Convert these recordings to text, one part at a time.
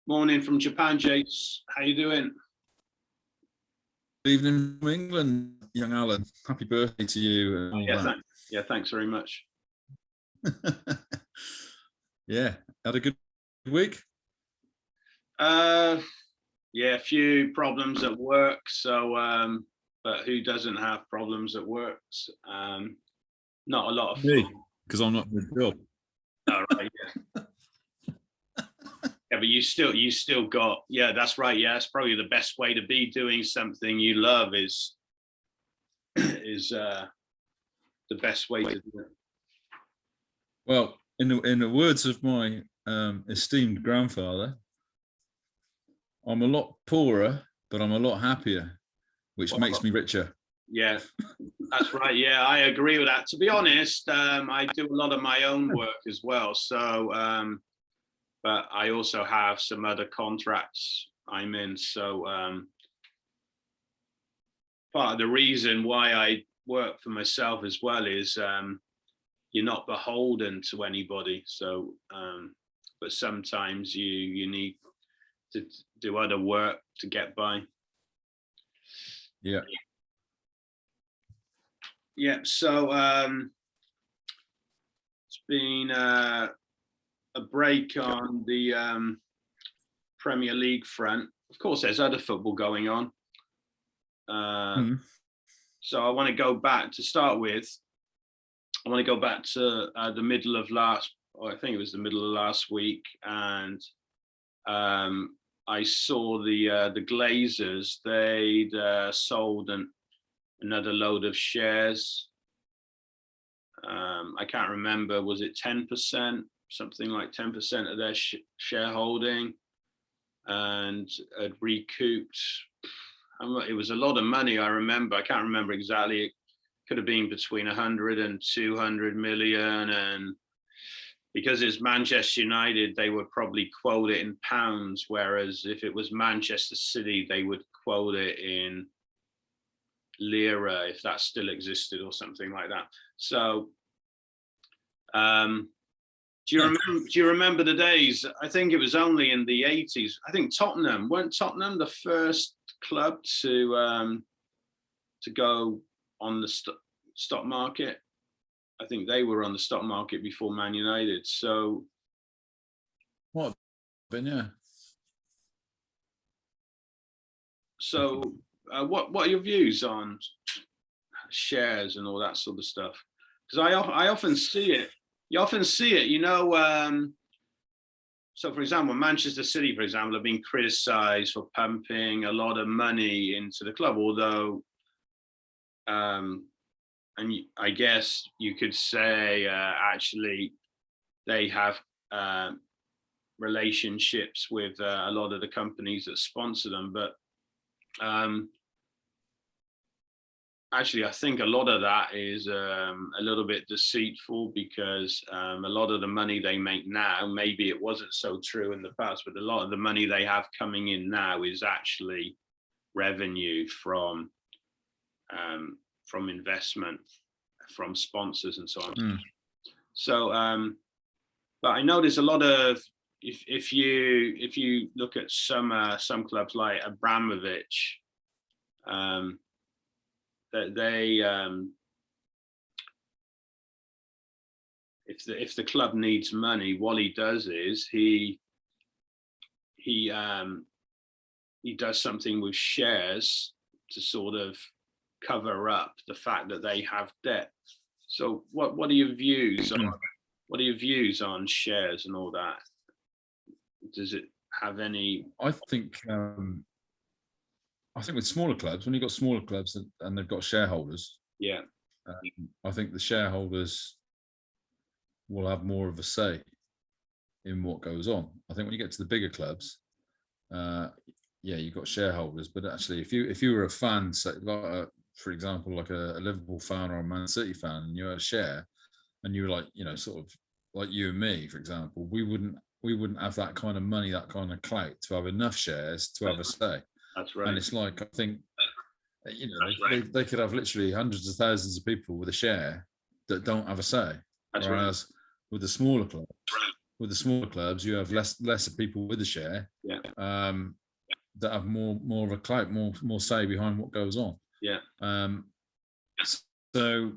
Morning from Japan, Jase. How you doing? Good evening from England, young Alan. Happy birthday to you. And all that. Thanks very much. Yeah, had a good week. A few problems at work. So, but who doesn't have problems at work? Not a lot of me, because I'm not good job. Oh, right, yeah. Yeah, but you still got, yeah, that's right. Yeah, it's probably the best way to be. Doing something you love is the best way to do it. Well, in the words of my esteemed grandfather, I'm a lot poorer, but I'm a lot happier, which makes me richer. Yeah, that's right. Yeah, I agree with that. To be honest, I do a lot of my own work as well. So, but I also have some other contracts I'm in. So part of the reason why I work for myself as well is you're not beholden to anybody. So, but sometimes you need to do other work to get by. Yeah. Yeah. So it's been a break on the Premier League front. Of course, there's other football going on. So I want to go back to start with. I want to go back to the middle of the middle of last week, and I saw the Glazers. They'd sold another load of shares. I can't remember. Was it 10%? Something like 10% of their shareholding, and had recouped. It was a lot of money. I remember. I can't remember exactly. It could have been between 100 and 200 million. And because it's Manchester United, they would probably quote it in pounds. Whereas if it was Manchester City, they would quote it in lira, if that still existed or something like that. So, do you remember the days? I think it was only in the 80s. I think weren't Tottenham the first club to go on the stock market? I think they were on the stock market before Man United. So what? Yeah. So what are your views on shares and all that sort of stuff? Because I often see it. You often see it, so for example, Manchester City, for example, have been criticised for pumping a lot of money into the club, although, and I guess you could say actually they have relationships with a lot of the companies that sponsor them, but actually, I think a lot of that is a little bit deceitful, because a lot of the money they make now, maybe it wasn't so true in the past, but a lot of the money they have coming in now is actually revenue from investment, from sponsors and so on. So, but I know there's a lot of, if you look at some clubs like Abramovich, that they if the club needs money, what he does is he does something with shares to sort of cover up the fact that they have debt. So what are your views on shares and all that? Does it have any? I think with smaller clubs, when you've got smaller clubs and they've got shareholders, yeah, I think the shareholders will have more of a say in what goes on. I think when you get to the bigger clubs, you've got shareholders, but actually, if you were a fan, say, for example, like a Liverpool fan or a Man City fan, and you had a share, and you were like, sort of like you and me, for example, we wouldn't have that kind of money, that kind of clout to have enough shares to have a say. That's right. And it's like, I think, they could have literally hundreds of thousands of people with a share that don't have a say. Whereas with the smaller club, with the smaller clubs, you have lesser people with a share. Yeah. That have more of a clout, more say behind what goes on. Yeah. So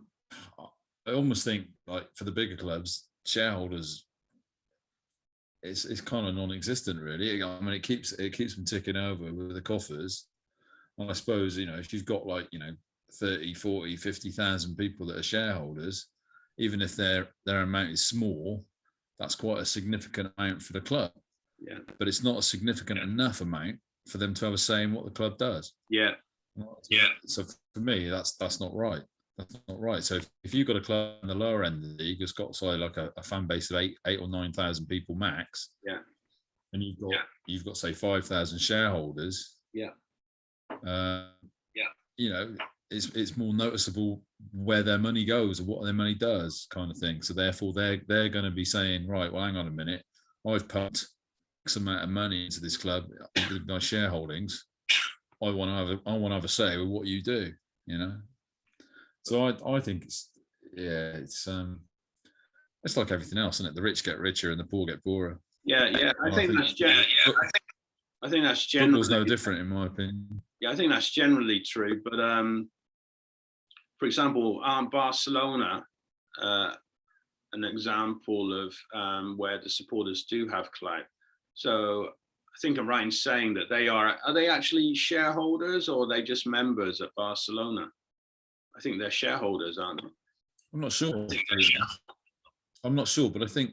I almost think, like, for the bigger clubs, shareholders, it's kind of non-existent, really. I mean, it keeps them ticking over with the coffers. And I suppose, if you've got, like, 30, 40, 50,000 people that are shareholders, even if their amount is small, that's quite a significant amount for the club. Yeah. But it's not a significant enough amount for them to have a say in what the club does. Yeah. Yeah. So for me, that's not right. That's not right. So if you've got a club in the lower end of the league that's got, say, like a fan base of 8 or 9,000 people max, yeah, and you've got say 5,000 shareholders, yeah, it's more noticeable where their money goes or what their money does, kind of thing. So therefore, they're going to be saying, right, well, hang on a minute, I've pumped X amount of money into this club with my shareholdings. I want to have a say with what you do, So I think it's like everything else, isn't it? The rich get richer and the poor get poorer. Yeah. I think that's generally. I think that's generally. Football's no different, in my opinion. Yeah, I think that's generally true. But for example, Barcelona an example of where the supporters do have clout? So I think I'm right in saying that are they actually shareholders, or are they just members at Barcelona? I think they're shareholders, aren't they? I'm not sure. I'm not sure, but I think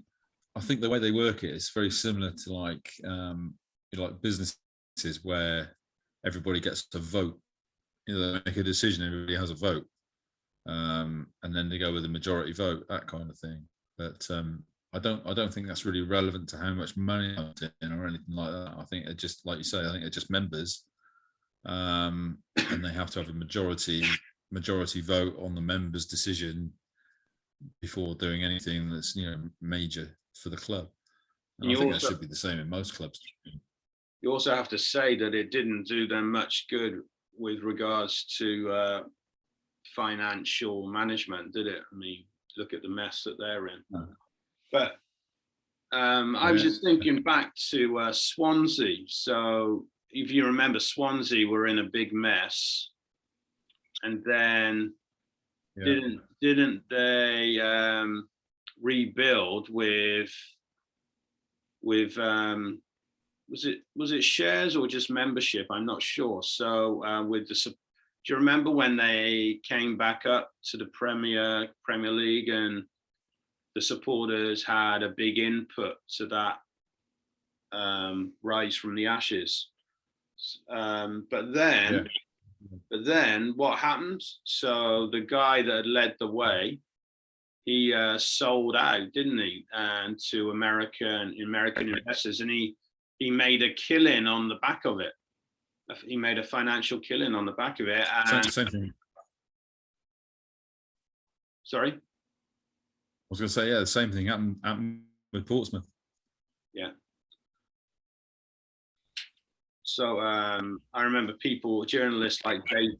the way they work it is very similar to like businesses where everybody gets to vote. They make a decision, everybody has a vote, and then they go with a majority vote, that kind of thing. But I don't think that's really relevant to how much money in or anything like that. I think it just, like you say, I think they're just members, and they have to have a majority vote on the members' decision before doing anything that's major for the club. And I think that should be the same in most clubs. You also have to say that it didn't do them much good with regards to financial management, did it? I mean, look at the mess that they're in. No. But I was just thinking back to Swansea. So if you remember, Swansea were in a big mess, and then didn't they rebuild with was it shares or just membership? I'm not sure. So do you remember when they came back up to the Premier League and the supporters had a big input to that rise from the ashes? But then what happened? So the guy that had led the way, he sold out, didn't he? And to American investors, and he made a killing on the back of it. He made a financial killing on the back of it. And same thing. Sorry? I was going to say, the same thing happened with Portsmouth. Yeah. So I remember journalists like David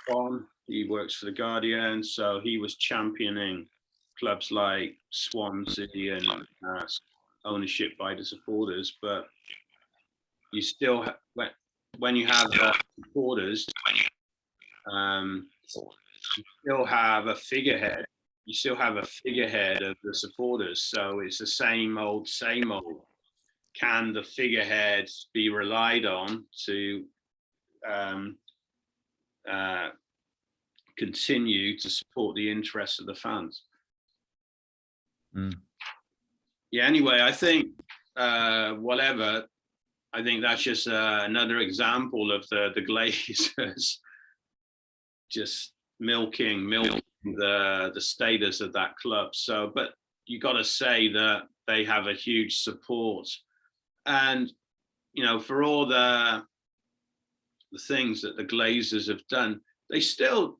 Bond, he works for The Guardian, so he was championing clubs like Swansea and ownership by the supporters, but you still when you have supporters, you still have a figurehead. You still have a figurehead of the supporters, so it's the same old. Can the figurehead be relied on to continue to support the interests of the fans? Yeah, anyway, I think whatever. I think that's just another example of the Glazers just milking the status of that club. So, but you got to say that they have a huge support, and for all the things that the Glazers have done, they're still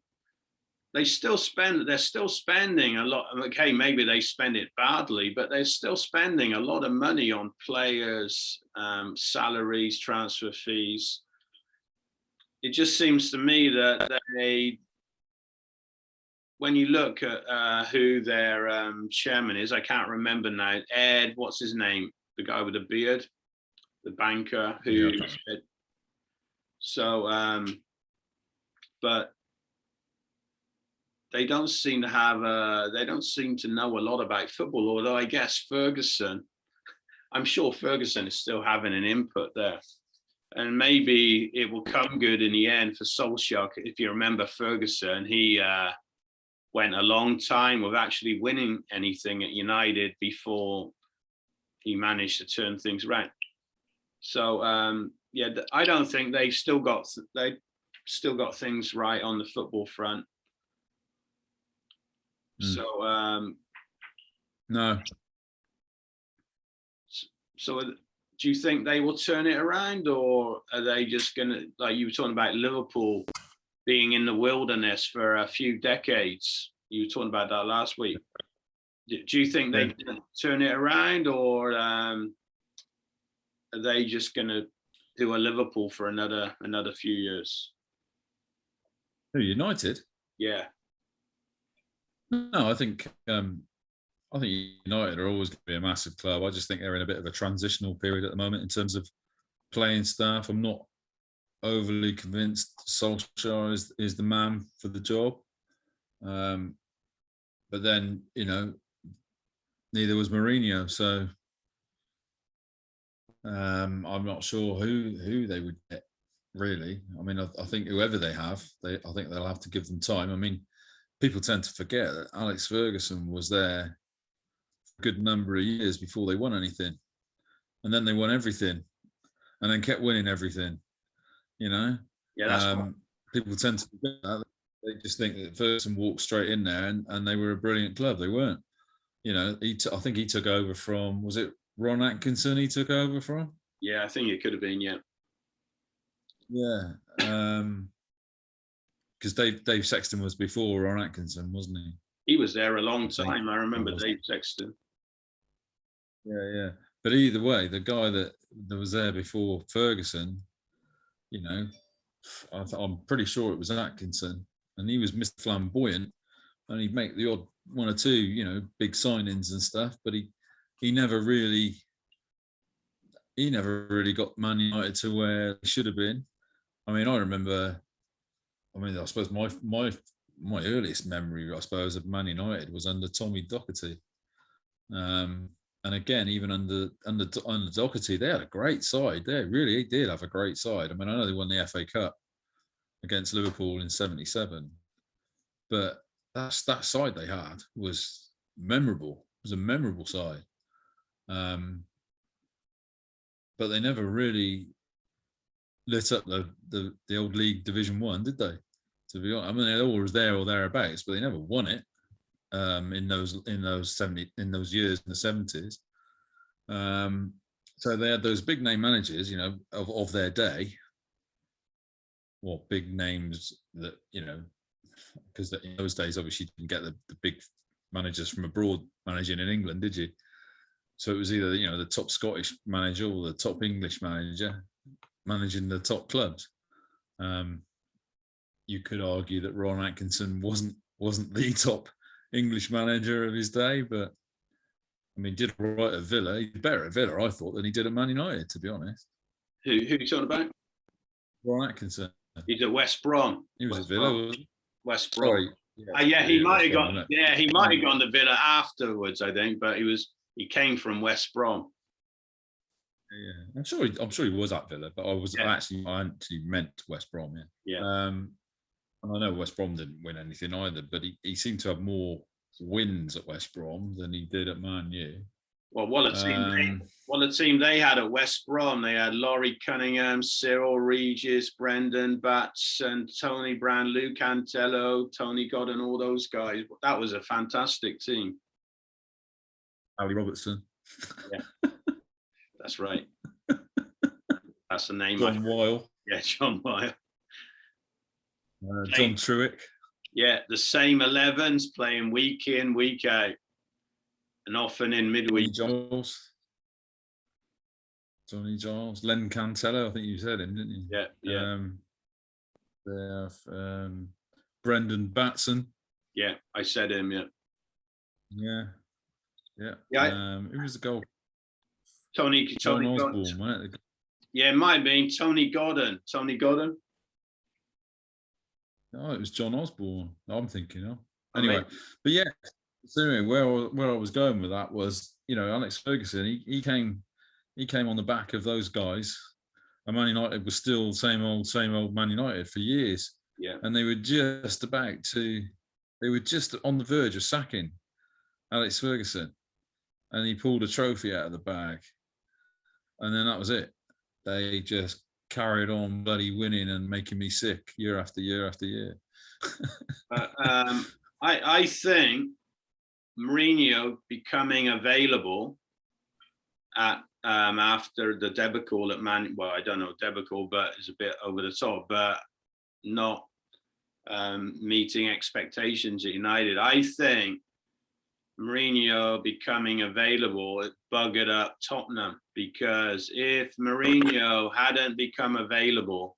spending a lot. Okay, maybe they spend it badly, but they're still spending a lot of money on players, salaries, transfer fees. It just seems to me that when you look at who their chairman is, I can't remember now. Ed, what's his name? The guy with the beard, the banker who. Yeah, So, but they don't seem to have. They don't seem to know a lot about football. Although I guess Ferguson, I'm sure Ferguson is still having an input there. And maybe it will come good in the end for Solskjaer. If you remember Ferguson, he went a long time with actually winning anything at United before he managed to turn things around. So yeah, I don't think they still got things right on the football front. So no. So do you think they will turn it around, or are they just going to, like you were talking about Liverpool being in the wilderness for a few decades? You were talking about that last week. Do you think they can turn it around, or are they just going to do a Liverpool for another few years? Who, United? Yeah. No, I think United are always going to be a massive club. I just think they're in a bit of a transitional period at the moment in terms of playing staff. I'm not overly convinced Solskjaer is the man for the job. But then, neither was Mourinho. So I'm not sure who they would get, really. I mean, I think whoever they have, I think they'll have to give them time. I mean, people tend to forget that Alex Ferguson was there a good number of years before they won anything. And then they won everything and then kept winning everything, Yeah, that's right. People tend to forget that. They just think that Ferguson walked straight in there and they were a brilliant club. They weren't. I think he took over from, was it Ron Atkinson he took over from? Yeah, I think it could have been, yeah. Yeah. Because Dave Sexton was before Ron Atkinson, wasn't he? He was there a long time. I remember Dave Sexton. Yeah. But either way, the guy that was there before Ferguson, I'm pretty sure it was Atkinson, and he was Mr. Flamboyant, and he'd make the odd one or two, big signings and stuff, but he never really got Man United to where they should have been. I mean, I suppose my earliest memory, I suppose, of Man United was under Tommy Docherty. And again, even under Docherty, they had a great side. They really did have a great side. I mean, I know they won the FA Cup against Liverpool in '77, but that side they had was memorable. It was a memorable side. But they never really lit up the old league Division 1, did they? To be honest, I mean, they always there or thereabouts, but they never won it in those years in the 70s. So they had those big name managers, of their day. Well, big names that because in those days, obviously, you didn't get the big managers from abroad managing in England, did you? So it was either the top Scottish manager or the top English manager managing the top clubs. You could argue that Ron Atkinson wasn't the top English manager of his day, but I mean, did right at Villa. He did better at Villa, I thought, than he did at Man United, to be honest. Who are you talking about? Ron Atkinson. He's at West Brom. He was at Villa, wasn't he? West Brom. Sorry. He might have gone. Yeah, he might have gone to Villa afterwards, I think, but he came from West Brom. Yeah, I'm sure he was at Villa, but I actually meant West Brom. Yeah. And I know West Brom didn't win anything either, but he seemed to have more wins at West Brom than he did at Man U. Well, what a team they had at West Brom. They had Laurie Cunningham, Cyril Regis, Brendan Batson, Tony Brown, Lou Cantello, Tony Godden, all those guys. That was a fantastic team. Ali Robertson. Yeah, that's right. That's the name. John Weil. Yeah, John Weil. John Truick. Yeah, the same 11s playing week in, week out. And often in midweek. Johnny Giles. Len Cantello, I think you said him, didn't you? Yeah. They have Brendan Batson. Yeah, I said him. Yeah. Who was the goal? Tony John Godden. Osborne, wasn't it? Yeah, it might have been Tony Godden. Tony Godden. Oh, it was John Osborne. I'm thinking of. Oh, Anyway, maybe. but yeah. So anyway, where I was going with that was, Alex Ferguson. He came on the back of those guys, and Man United was still same old Man United for years. Yeah. And they were just on the verge of sacking Alex Ferguson, and he pulled a trophy out of the bag, and then that was it. They just carried on bloody winning and making me sick year after year after year. I think Mourinho becoming available at after the debacle at I don't know debacle, but it's a bit over the top, but not meeting expectations at United. I think Mourinho becoming available, it buggered up Tottenham, because if Mourinho hadn't become available,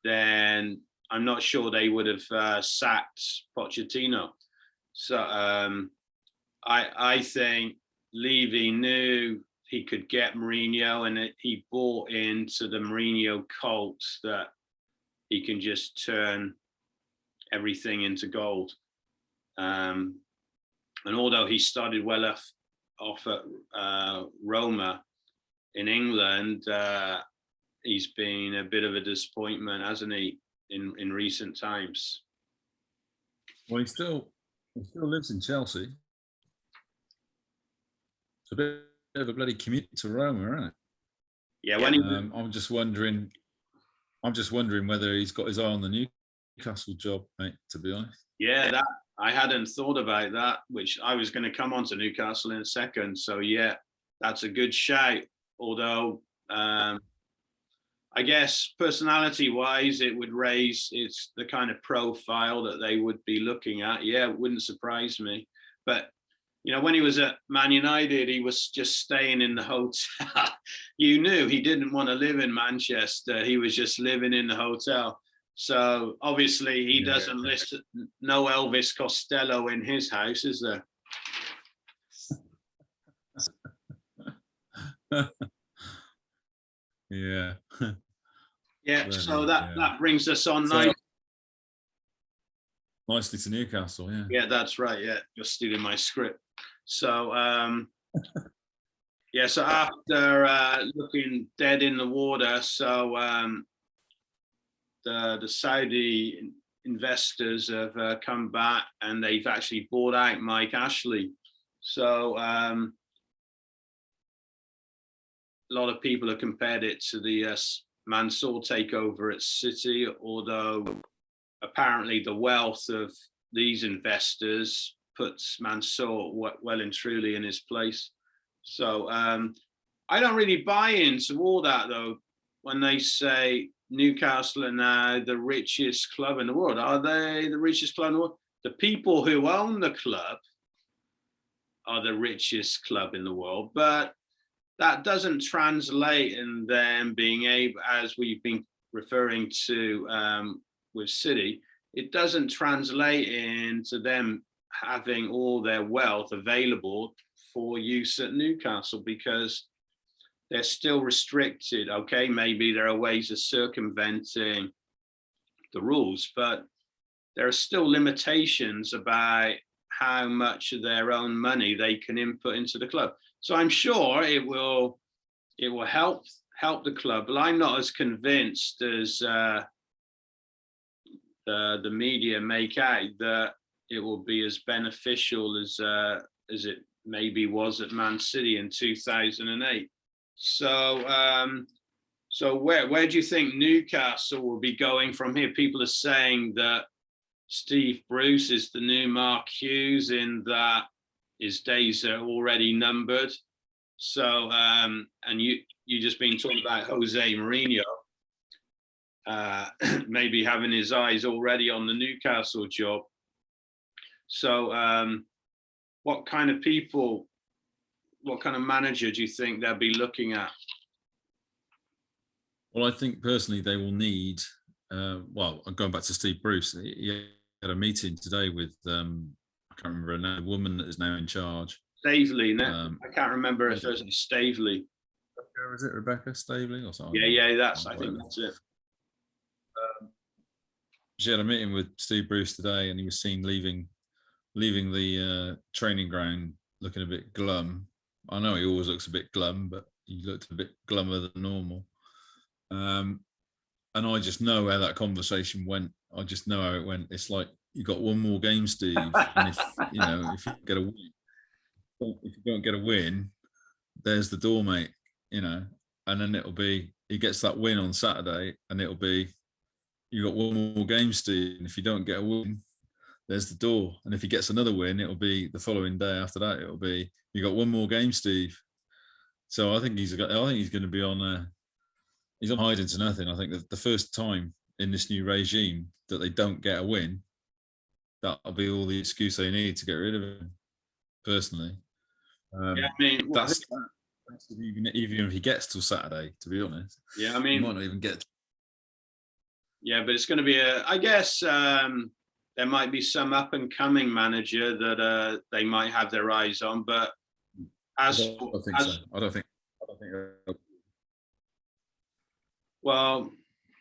then I'm not sure they would have sacked Pochettino. So I think Levy knew he could get Mourinho, and he bought into the Mourinho cult that he can just turn everything into gold. And although he started well off at Roma in England, he's been a bit of a disappointment, hasn't he, in recent times? Well, he still lives in Chelsea. It's a bit of a bloody commute to Roma, isn't it? Yeah. I'm just wondering whether he's got his eye on the Newcastle job, mate. To be honest. Yeah, that I hadn't thought about that, which I was going to come on to Newcastle in a second. So yeah, that's a good shout. Although I guess personality-wise, it would it's the kind of profile that they would be looking at. Yeah, it wouldn't surprise me. But when he was at Man United, he was just staying in the hotel. You knew he didn't want to live in Manchester. He was just living in the hotel. So obviously he doesn't listen. No Elvis Costello in his house, is there? Yeah. Yeah. So that brings us on nicely to Newcastle. Yeah. Yeah, that's right. Yeah, you're stealing my script. So yeah. So after looking dead in the water, so the Saudi investors have come back, and they've actually bought out Mike Ashley. So a lot of people have compared it to the Mansour takeover at City, although apparently the wealth of these investors puts Mansour well and truly in his place. So I don't really buy into all that, though, when they say Newcastle are now the richest club in the world. Are they the richest club in the world? The people who own the club are the richest club in the world, but that doesn't translate in them being able, as we've been referring to with City, it doesn't translate into them having all their wealth available for use at Newcastle, because they're still restricted. Okay, maybe there are ways of circumventing the rules, but there are still limitations about how much of their own money they can input into the club. So I'm sure it will help the club, but I'm not as convinced as the media make out that it will be as beneficial as it maybe was at Man City in 2008. So where do you think Newcastle will be going from here? People are saying that Steve Bruce is the new Mark Hughes, in that his days are already numbered. So and you just been talking about Jose Mourinho maybe having his eyes already on the Newcastle job. So what kind of manager do you think they'll be looking at? Well, I think personally they will need, well, I'm going back to Steve Bruce. He had a meeting today with I can't remember her name, the woman that is now in charge. Stavely, I can't remember her first name. Stavely. Is it Rebecca Stavely or something? Yeah, I think that's it. She had a meeting with Steve Bruce today, and he was seen leaving the training ground looking a bit glum. I know he always looks a bit glum, but he looked a bit glummer than normal. And I just know how that conversation went. I just know how it went. It's like, you got one more game, Steve, and if you get a win, if you don't get a win, there's the door, mate. And then it'll be, he gets that win on Saturday, and it'll be, you got one more game, Steve, and if you don't get a win, there's the door. And if he gets another win, it'll be the following day after that. It'll be, you got one more game, Steve. So I think he's going to be on. He's on hiding to nothing. I think that the first time in this new regime that they don't get a win, that'll be all the excuse they need to get rid of him. Personally, that's even if he gets till Saturday. To be honest, he might not even get. Yeah, but it's going to be I guess there might be some up and coming manager that they might have their eyes on, but I don't think. Well,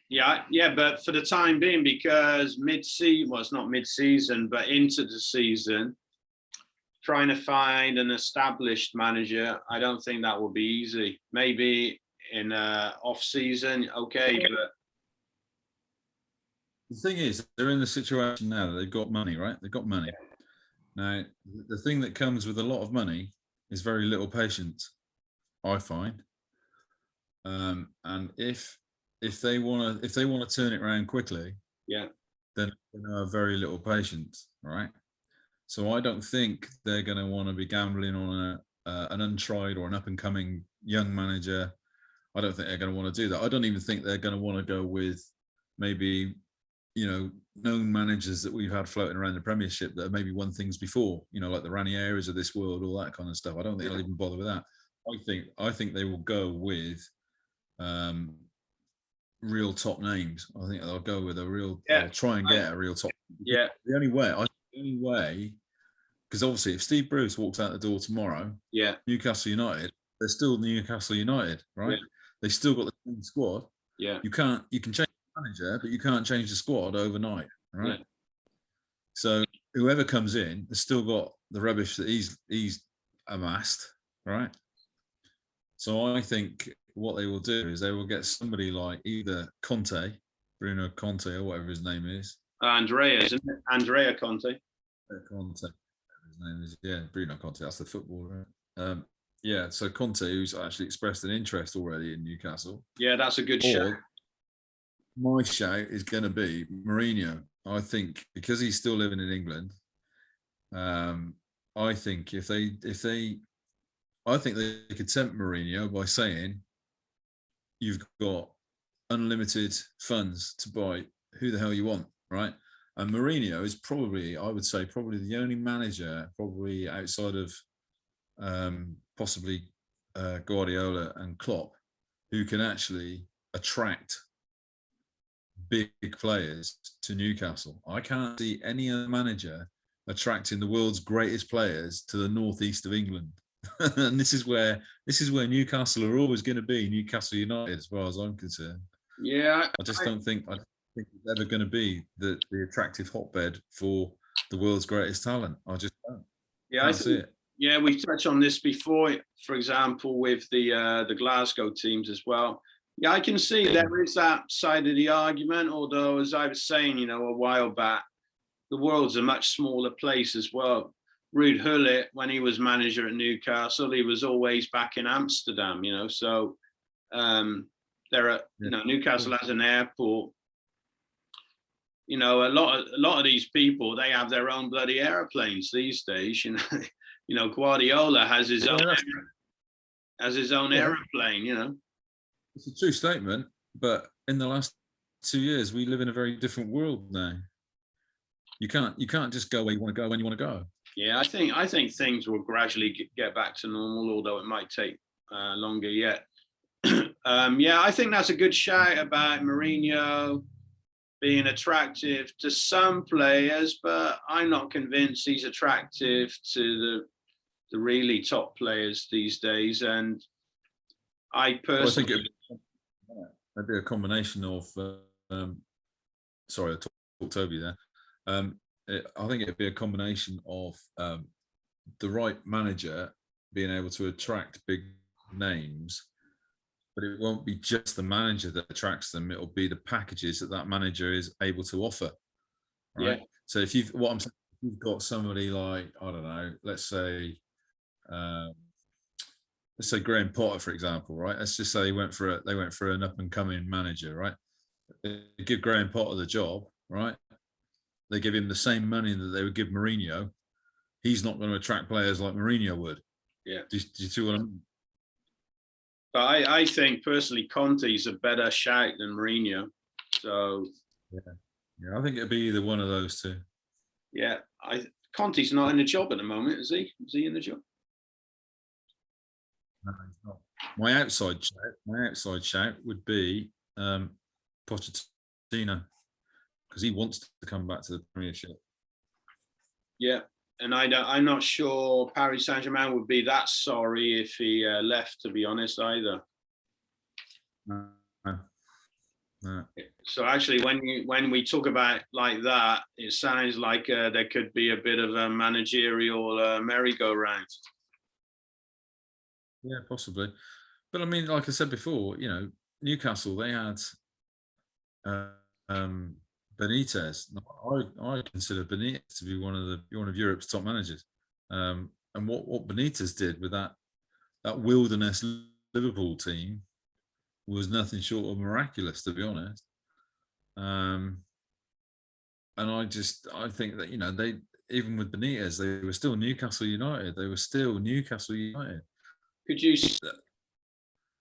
yeah, but for the time being, because mid-season, well, it's not mid-season, but into the season, trying to find an established manager, I don't think that will be easy. Maybe in off-season, okay, but the thing is, they're in the situation now that they've got money, right? They've got money. Now, the thing that comes with a lot of money is very little patience, I find. And if they want to turn it around quickly, then they have very little patience, right? So I don't think they're going to want to be gambling on an untried or an up and coming young manager. I don't think they're going to want to do that. I don't even think they're going to want to go with maybe, known managers that we've had floating around the Premiership that have maybe won things before, like the Ranieris of this world, all that kind of stuff. I don't think they'll even bother with that. I think they will go with real top names. I think they'll go with a real. They'll try and get a real top. Yeah. The only way, because obviously, if Steve Bruce walks out the door tomorrow, Newcastle United, they're still Newcastle United, right? Yeah. They still got the same squad. Yeah. You can change the manager, but you can't change the squad overnight, right? Yeah. So whoever comes in has still got the rubbish that he's amassed, right? So I think what they will do is they will get somebody like either Bruno Conte, or whatever his name is. Andrea Conte. Conte, his name is, Bruno Conte. That's the footballer. So Conte, who's actually expressed an interest already in Newcastle. Yeah, that's a good shout. My shout is going to be Mourinho. I think because he's still living in England. I think if they could tempt Mourinho by saying, you've got unlimited funds to buy who the hell you want, right? And Mourinho is probably, I would say, probably the only manager, probably outside of possibly Guardiola and Klopp, who can actually attract big players to Newcastle. I can't see any other manager attracting the world's greatest players to the northeast of England. And this is where Newcastle are always going to be, Newcastle United, as far as I'm concerned. Yeah, I don't think it's ever going to be the attractive hotbed for the world's greatest talent. I just don't. Yeah, I see it. Yeah, we touched on this before, for example, with the Glasgow teams as well. Yeah, I can see there is that side of the argument, although, as I was saying, a while back, the world's a much smaller place as well. Ruud Gullit, when he was manager at Newcastle, he was always back in Amsterdam, so Newcastle has an airport. A lot of these people, they have their own bloody airplanes these days. Guardiola has his own airplane. It's a true statement, but in the last 2 years, we live in a very different world now. You can't just go where you want to go when you want to go. Yeah, I think things will gradually get back to normal, although it might take longer yet. I think that's a good shout about Mourinho being attractive to some players, but I'm not convinced he's attractive to the really top players these days. And I personally, it'd be a combination of. Sorry, I talked over you there. I think it'd be a combination of the right manager being able to attract big names, but it won't be just the manager that attracts them. It'll be the packages that manager is able to offer. Right. Yeah. So if you've got somebody like, I don't know, let's say Graham Potter, for example, right? Let's just say they went for an up and coming manager, right? They give Graham Potter the job, right? They give him the same money that they would give Mourinho. He's not going to attract players like Mourinho would. Yeah. Do you see what I mean? But I think personally, Conte's a better shout than Mourinho. So yeah, I think it'd be either one of those two. Yeah, Conte's not in the job at the moment, is he? Is he in the job? No, he's not. My outside shout would be Pochettino, because he wants to come back to the Premiership. Yeah, and I'm not sure Paris Saint-Germain would be that sorry if he left, to be honest, either. No. So actually, when we talk about like that, it sounds like there could be a bit of a managerial merry-go-round. Yeah, possibly. But I mean, like I said before, Newcastle, they had Benitez. I consider Benitez to be one of Europe's top managers. And what Benitez did with that wilderness Liverpool team was nothing short of miraculous, to be honest. And I think that they, even with Benitez, they were still Newcastle United. Could you?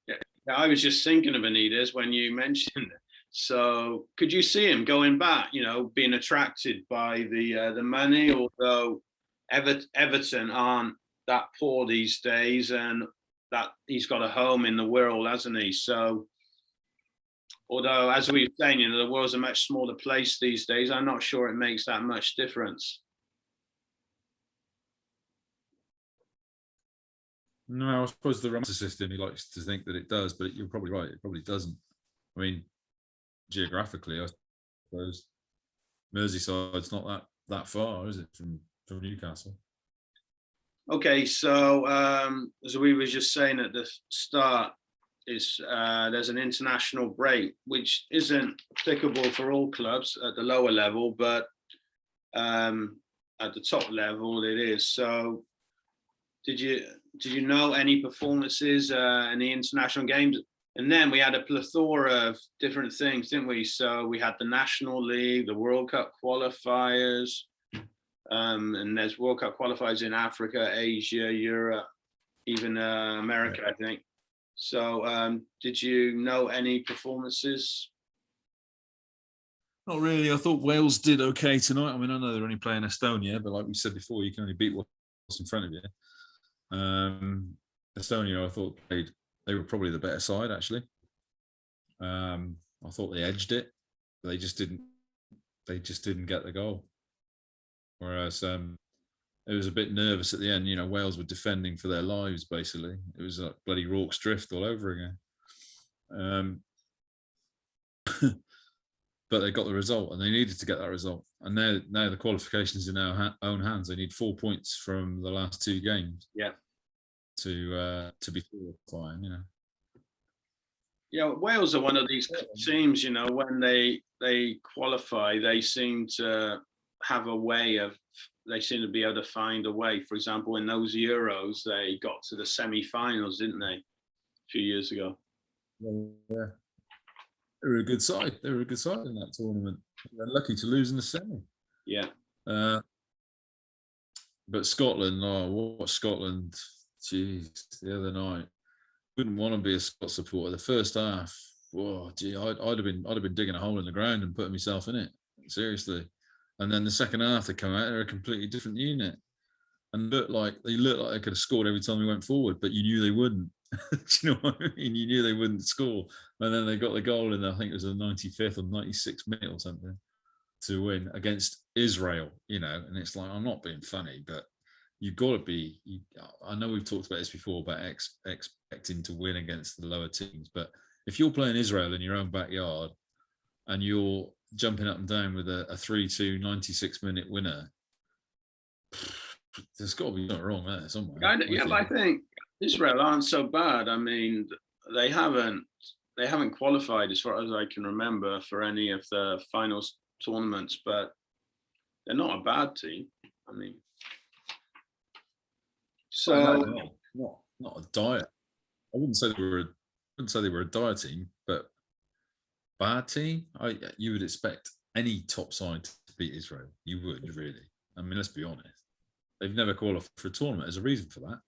Yeah, I was just thinking of Benitez when you mentioned it. So could you see him going back? Being attracted by the money, although Everton aren't that poor these days, and that he's got a home in the world, hasn't he? So, although as we were saying, the world's a much smaller place these days, I'm not sure it makes that much difference. No, I suppose the Ramsey system, he likes to think that it does, but you're probably right. It probably doesn't. I mean, geographically, I suppose Merseyside's not that far, is it, from Newcastle? Okay, so as we were just saying at the start, there's an international break, which isn't applicable for all clubs at the lower level, but at the top level it is. So did you know any performances in the international games? And then we had a plethora of different things, didn't we? So we had the National League, the World Cup qualifiers, and there's World Cup qualifiers in Africa, Asia, Europe, even America, I think. So did you know any performances? Not really. I thought Wales did okay tonight. I mean, I know they're only playing Estonia, but like we said before, you can only beat what's in front of you. Estonia, I thought they were probably the better side, actually. I thought they edged it. But they just didn't get the goal. Whereas it was a bit nervous at the end. Wales were defending for their lives, basically. It was like bloody Rorke's Drift all over again. But they got the result, and they needed to get that result. And now the qualifications in our own hands. They need 4 points from the last two games. Yeah. To be qualifying, Yeah, Wales are one of these teams. When they qualify, they seem to have a way of. They seem to be able to find a way. For example, in those Euros, they got to the semi-finals, didn't they? A few years ago. Yeah. They were a good side. They were a good side in that tournament. They're lucky to lose in the semi. Yeah. But Scotland, what Scotland? Jeez, the other night, wouldn't want to be a Scot supporter. The first half, I'd have been digging a hole in the ground and putting myself in it. Seriously. And then the second half, they come out, they're a completely different unit. and they looked like they could have scored every time they went forward, but you knew they wouldn't. Do you know what I mean? You knew they wouldn't score, and then they got the goal in, I think it was the 95th or 96th minute or something, to win against Israel. And it's like, I'm not being funny, but you've got to be. I know we've talked about this before about expecting to win against the lower teams, but if you're playing Israel in your own backyard and you're jumping up and down with a 3-2 96-minute winner, there's got to be something wrong there somewhere. But I think Israel aren't so bad. I mean, they haven't qualified as far as I can remember for any of the finals tournaments, but they're not a bad team. I mean, so not a dire. I wouldn't say they were a dire team, but bad team. You would expect any top side to beat Israel. You would really. I mean, let's be honest. They've never qualified for a tournament. There's a reason for that.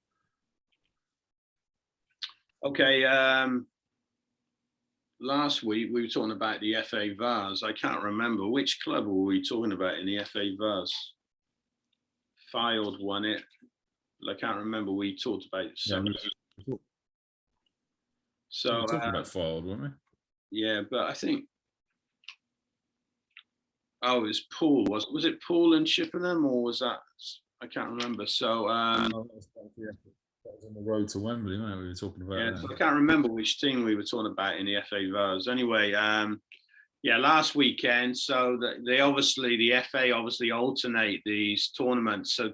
Okay. Last week we were talking about the FA Vase. I can't remember which club were we talking about in the FA Vase. Fylde won it. I can't remember. We talked about some. Yeah, we were talking about Fylde, weren't we? Yeah, but I think. Oh, it was Poole. Was it Poole and Chippenham, or was that? I can't remember. So. That was on the road to Wembley, wasn't it? We were talking about. Yeah, so I can't remember which team we were talking about in the FA Vase. Anyway, last weekend. So the FA obviously alternate these tournaments. So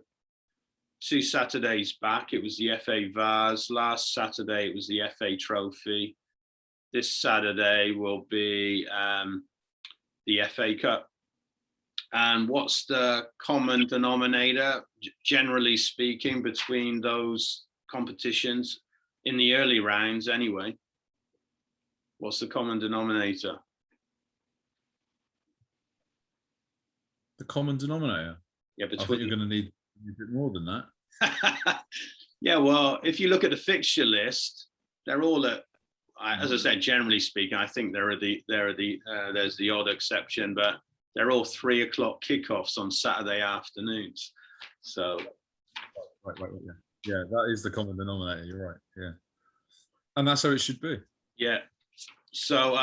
2 Saturdays back, it was the FA Vase. Last Saturday, it was the FA Trophy. This Saturday will be the FA Cup. And what's the common denominator, generally speaking, between those competitions in the early rounds anyway? What's the common denominator? The common denominator? Yeah, I think you're going to need a bit more than that. Yeah, well, if you look at the fixture list, they're all at, as I said, generally speaking, I think there's the odd exception, but they're all 3 o'clock kickoffs on Saturday afternoons. So, right, yeah, that is the common denominator. You're right. Yeah, and that's how it should be. Yeah. So,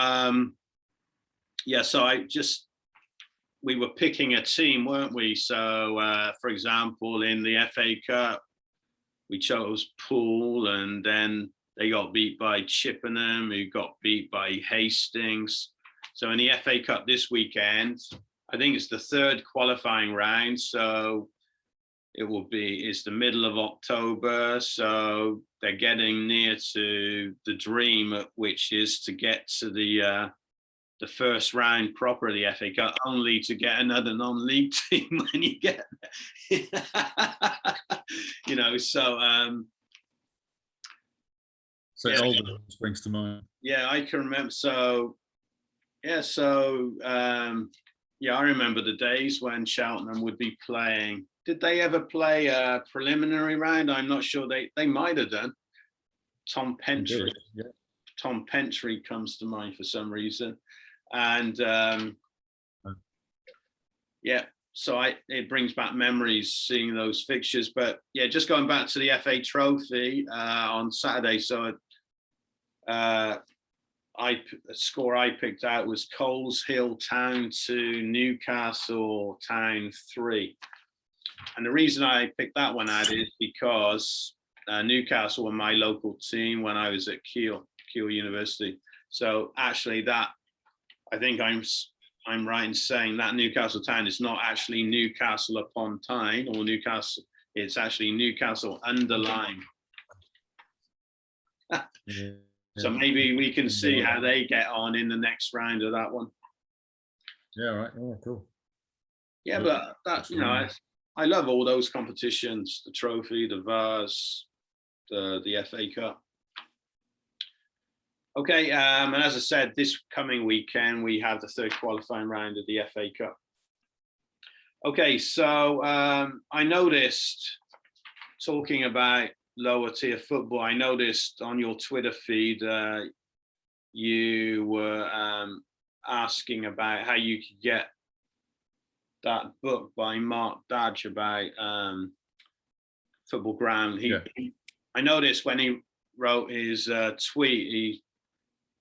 we were picking a team, weren't we? So, for example, in the FA Cup, we chose Poole, and then they got beat by Chippenham, who got beat by Hastings. So in the FA Cup this weekend, I think it's the 3rd qualifying round. So it's the middle of October. So they're getting near to the dream, which is to get to the first round proper of the FA Cup, only to get another non-league team when you get there. So Oldham springs to mind. Yeah, I can remember. I remember the days when Cheltenham would be playing. Did they ever play a preliminary round? I'm not sure. They might have done. Tom Pentry. Yeah. Tom Pentry comes to mind for some reason. And so it brings back memories seeing those fixtures. But yeah, just going back to the FA Trophy on Saturday. So the score I picked out was Coleshill Town 2, Newcastle Town 3. And the reason I picked that one out is because Newcastle were my local team when I was at Keele University. So actually I think I'm right in saying that Newcastle Town is not actually Newcastle upon Tyne or Newcastle. It's actually Newcastle under Lyme. Yeah. So maybe we can see how they get on in the next round of that one. Yeah, right. Yeah, cool. Yeah, but that I love all those competitions: the trophy, the Vase, the FA Cup. Okay, and as I said, this coming weekend we have the 3rd qualifying round of the FA Cup. Okay, so I noticed, talking about lower tier football, I noticed on your Twitter feed you were asking about how you could get that book by Mark Dadge about football ground. Yeah. I noticed when he wrote his tweet,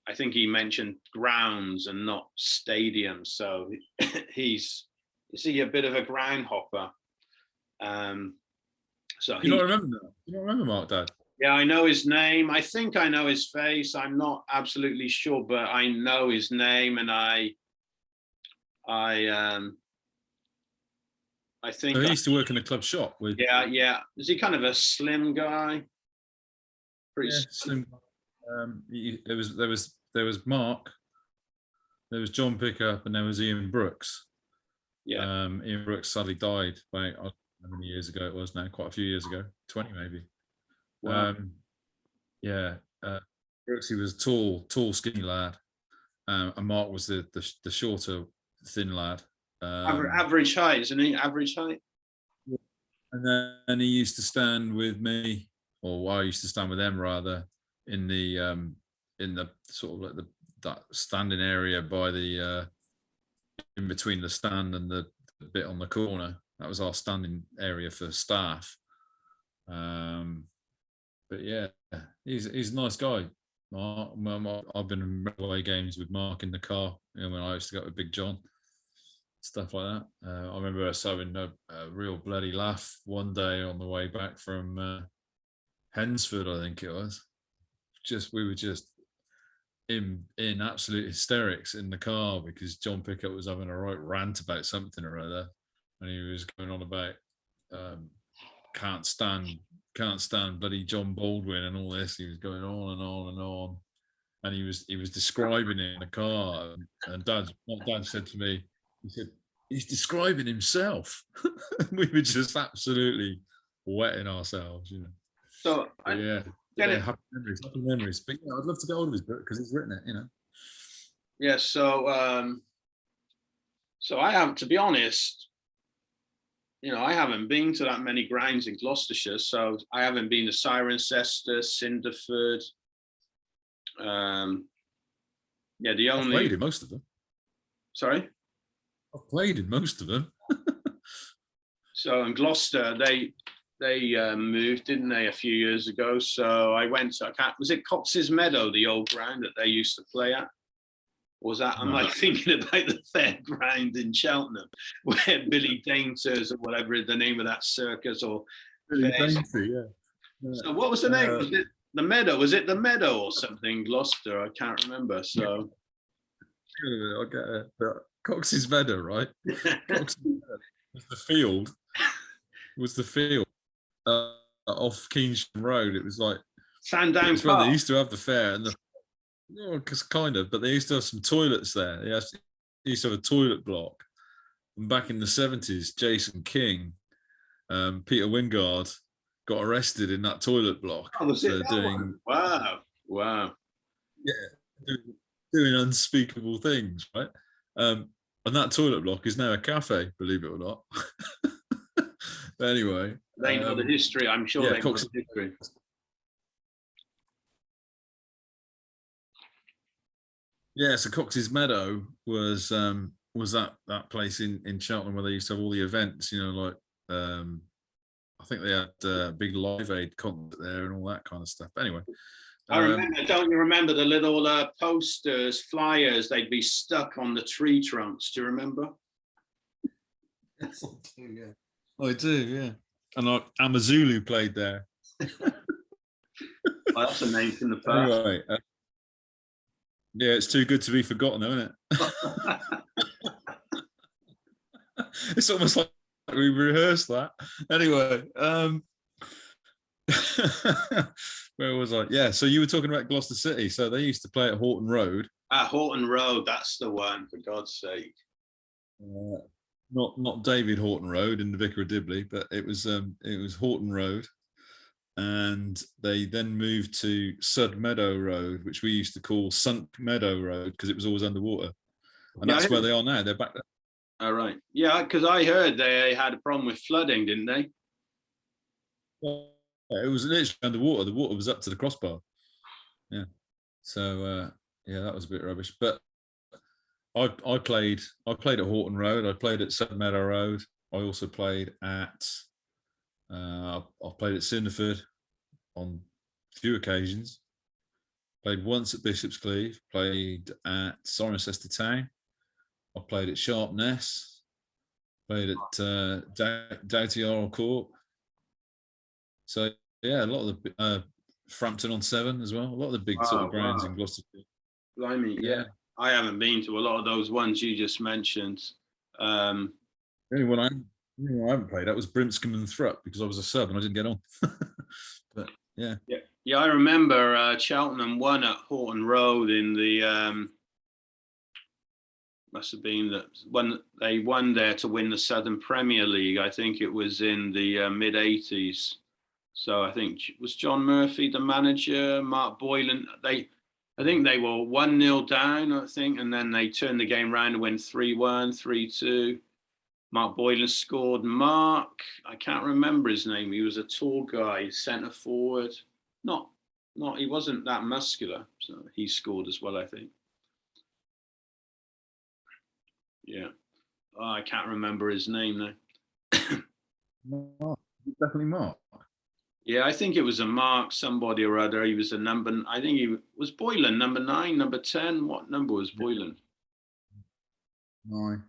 I think he mentioned grounds and not stadiums. So is he a bit of a ground hopper? So You don't remember that? You don't remember Mark, Dad? Yeah, I know his name. I think I know his face. I'm not absolutely sure, but I know his name, and I think So he used to work in the club shop with. Yeah. Is he kind of a slim guy? Pretty slim. There was Mark, there was John Pickup, and there was Ian Brooks. Yeah. Ian Brooks sadly died about, I don't know how many years ago it was now, quite a few years ago, 20 maybe. Wow. Brooks, he was a tall, skinny lad, and Mark was the shorter, thin lad. Average height, isn't he? Average height. And then he used to stand with me, or I used to stand with them rather, in the sort of like that standing area by the in between the stand and the bit on the corner. That was our standing area for staff. But yeah, he's a nice guy. I've been in away games with Mark in the car, when I used to go with Big John, stuff like that. I remember us having a real bloody laugh one day on the way back from Hensford, I think it was. We were just in absolute hysterics in the car because John Pickup was having a right rant about something or other, and he was going on about can't stand bloody John Baldwin and all this. He was going on and on and on, and he was describing it in the car. And my dad said to me, he said, he's describing himself. We were just absolutely wetting ourselves, So happy memories. But I'd love to get hold of his book because he's written it, Yeah. So I have, to be honest, I haven't been to that many grounds in Gloucestershire. So I haven't been to Cirencester, Cinderford. The only. I've played in most of them. Sorry? I've played in most of them. So in Gloucester, they moved, didn't they, a few years ago? So I went to, was it Cox's Meadow, the old ground that they used to play at? Or was that, am I thinking about the fairground in Cheltenham, where Billy Dainters or whatever the name of that circus or Billy Dainty, yeah. So what was the name? Was it the Meadow? Was it the Meadow or something? Gloucester? I can't remember. So I'll get it. Cox's Meadow, right? Cox's Meadow was the field. Off Keynsham Road. It was like Sandown it's where they used to have the fair and but they used to have some toilets there. They used to have a toilet block. And back in the 70s, Jason King, Peter Wingard got arrested in that toilet block for doing wow. Yeah, doing unspeakable things, right? And that toilet block is now a cafe, believe it or not. But anyway, they know the history. I'm sure they know the history. Yeah, so Cox's Meadow was that place in Cheltenham where they used to have all the events, I think they had a big Live Aid concert there and all that kind of stuff. But anyway, I remember. Don't you remember the little posters, flyers? They'd be stuck on the tree trunks. Do you remember? Yes, I do. Yeah, I do. Yeah, and Amazulu played there. That's a name from the past. Anyway, yeah, it's too good to be forgotten, isn't it? It's almost like we rehearsed that. Anyway, where was I? Yeah, so you were talking about Gloucester City. So they used to play at Horton Road. Horton Road, that's the one, for God's sake. Not David Horton Road in the Vicar of Dibley, but it was Horton Road. And they then moved to Sud Meadow Road, which we used to call Sunk Meadow Road because it was always underwater. And that's where they are now. They're back there. All right. Yeah, because I heard they had a problem with flooding, didn't they? Yeah, it was literally underwater. The water was up to the crossbar. Yeah. So that was a bit rubbish. But I played at Horton Road. I played at Sud Meadow Road. I also played at I've played at Cinderford on a few occasions. Played once at Bishop's Cleeve. Played at Cirencester Town. I played at Sharpness. Played at Doughty Oral Court. So yeah, a lot of the Frampton on 7 as well. A lot of the big sort of grounds in Gloucestershire. Blimey, yeah. I haven't been to a lot of those ones you just mentioned. The only one I haven't played that was Brimscombe and Thrupp because I was a sub and I didn't get on. But yeah. Yeah, I remember Cheltenham won at Horton Road in the must have been that when they won there to win the Southern Premier League. I think it was in the mid '80s. So I think was John Murphy the manager, Mark Boylan. I think they were 1-0 down, I think, and then they turned the game around and went 3-1, 3-2. Mark Boylan scored. Mark, I can't remember his name. He was a tall guy, centre forward. He wasn't that muscular, so he scored as well, I think. Yeah. Oh, I can't remember his name now. Mark. Definitely Mark. Yeah, I think it was a Mark somebody or other. He was a number. I think he was Boylan, number 9, number 10. What number was Boylan? 9.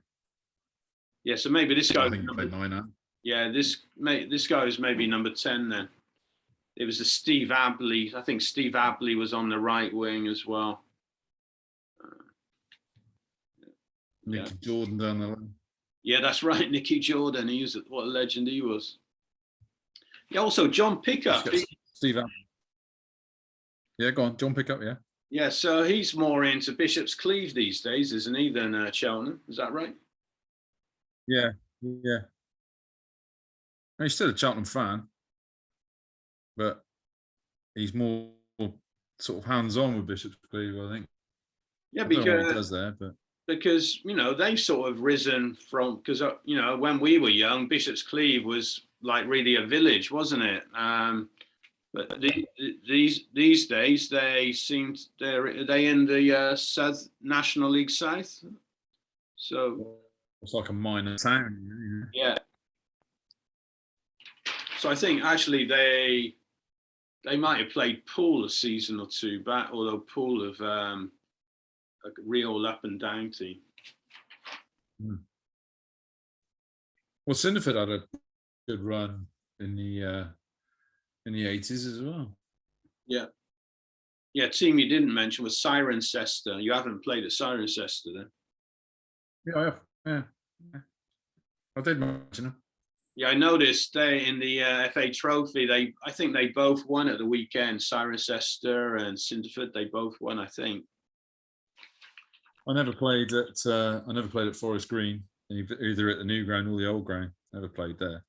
Yeah, so maybe this guy. I think he played 9 now. Yeah, this guy was maybe number 10 then. It was a Steve Abley. I think Steve Abley was on the right wing as well. Nicky Jordan down the line. Yeah, that's right, Nicky Jordan. What a legend he was. Yeah, also John Pickup. Steve Abley. Yeah, go on, John Pickup. Yeah. Yeah, so he's more into Bishop's Cleeve these days, isn't he, than Cheltenham? Is that right? Yeah. He's still a Cheltenham fan, but he's more sort of hands-on with Bishop's Cleeve, I think. Yeah, I don't know what he does there, but because they've sort of risen from, because when we were young, Bishop's Cleeve was like really a village, wasn't it? But these days they seem they in the South National League South, so it's like a minor town. Yeah. So I think actually they might have played Poole a season or two back, although Poole have a real up and down team. Well, Cinderford had a good run in the 80s as well. Yeah, team you didn't mention was Cirencester. You haven't played at Cirencester then? Yeah, I have. Yeah. I did mention them. Yeah, I noticed they in the FA Trophy. I think they both won at the weekend. Cirencester and Cinderford, they both won, I think. I never played at Forest Green, either at the new ground or the old ground. Never played there.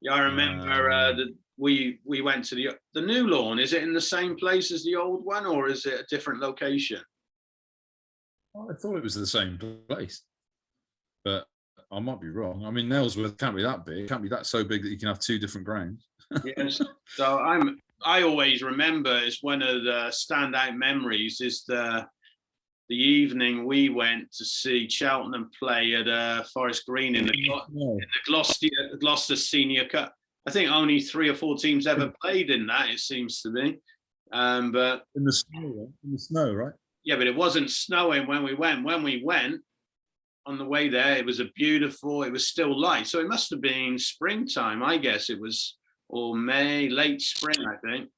Yeah, I remember that we went to the new lawn. Is it in the same place as the old one, or is it a different location? I thought it was the same place, but I might be wrong. I mean, Nailsworth can't be that big. It can't be that so big that you can have 2 different grounds. Yes. So I always remember, it's one of the standout memories is the evening we went to see Cheltenham play at Forest Green in the Gloucester Senior Cup. I think only 3 or 4 teams ever played in that, it seems to be. But in the snow, right? Yeah, but it wasn't snowing when we went. When we went on the way there, it was it was still light. So it must have been springtime, I guess it was, or May, late spring, I think.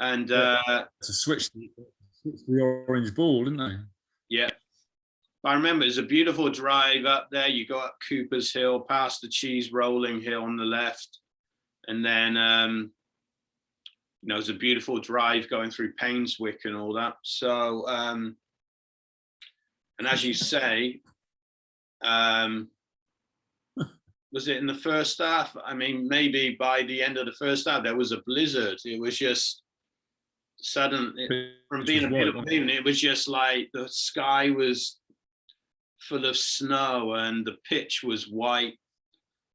And to switch the orange ball, didn't they? Yeah. I remember it's a beautiful drive up there. You go up Cooper's Hill, past the Cheese Rolling Hill on the left. And then, it's a beautiful drive going through Painswick and all that. So, and as you say, was it in the first half? I mean, maybe by the end of the first half, there was a blizzard. It was just sudden, from being a beautiful evening, it was just like the sky was full of snow and the pitch was white,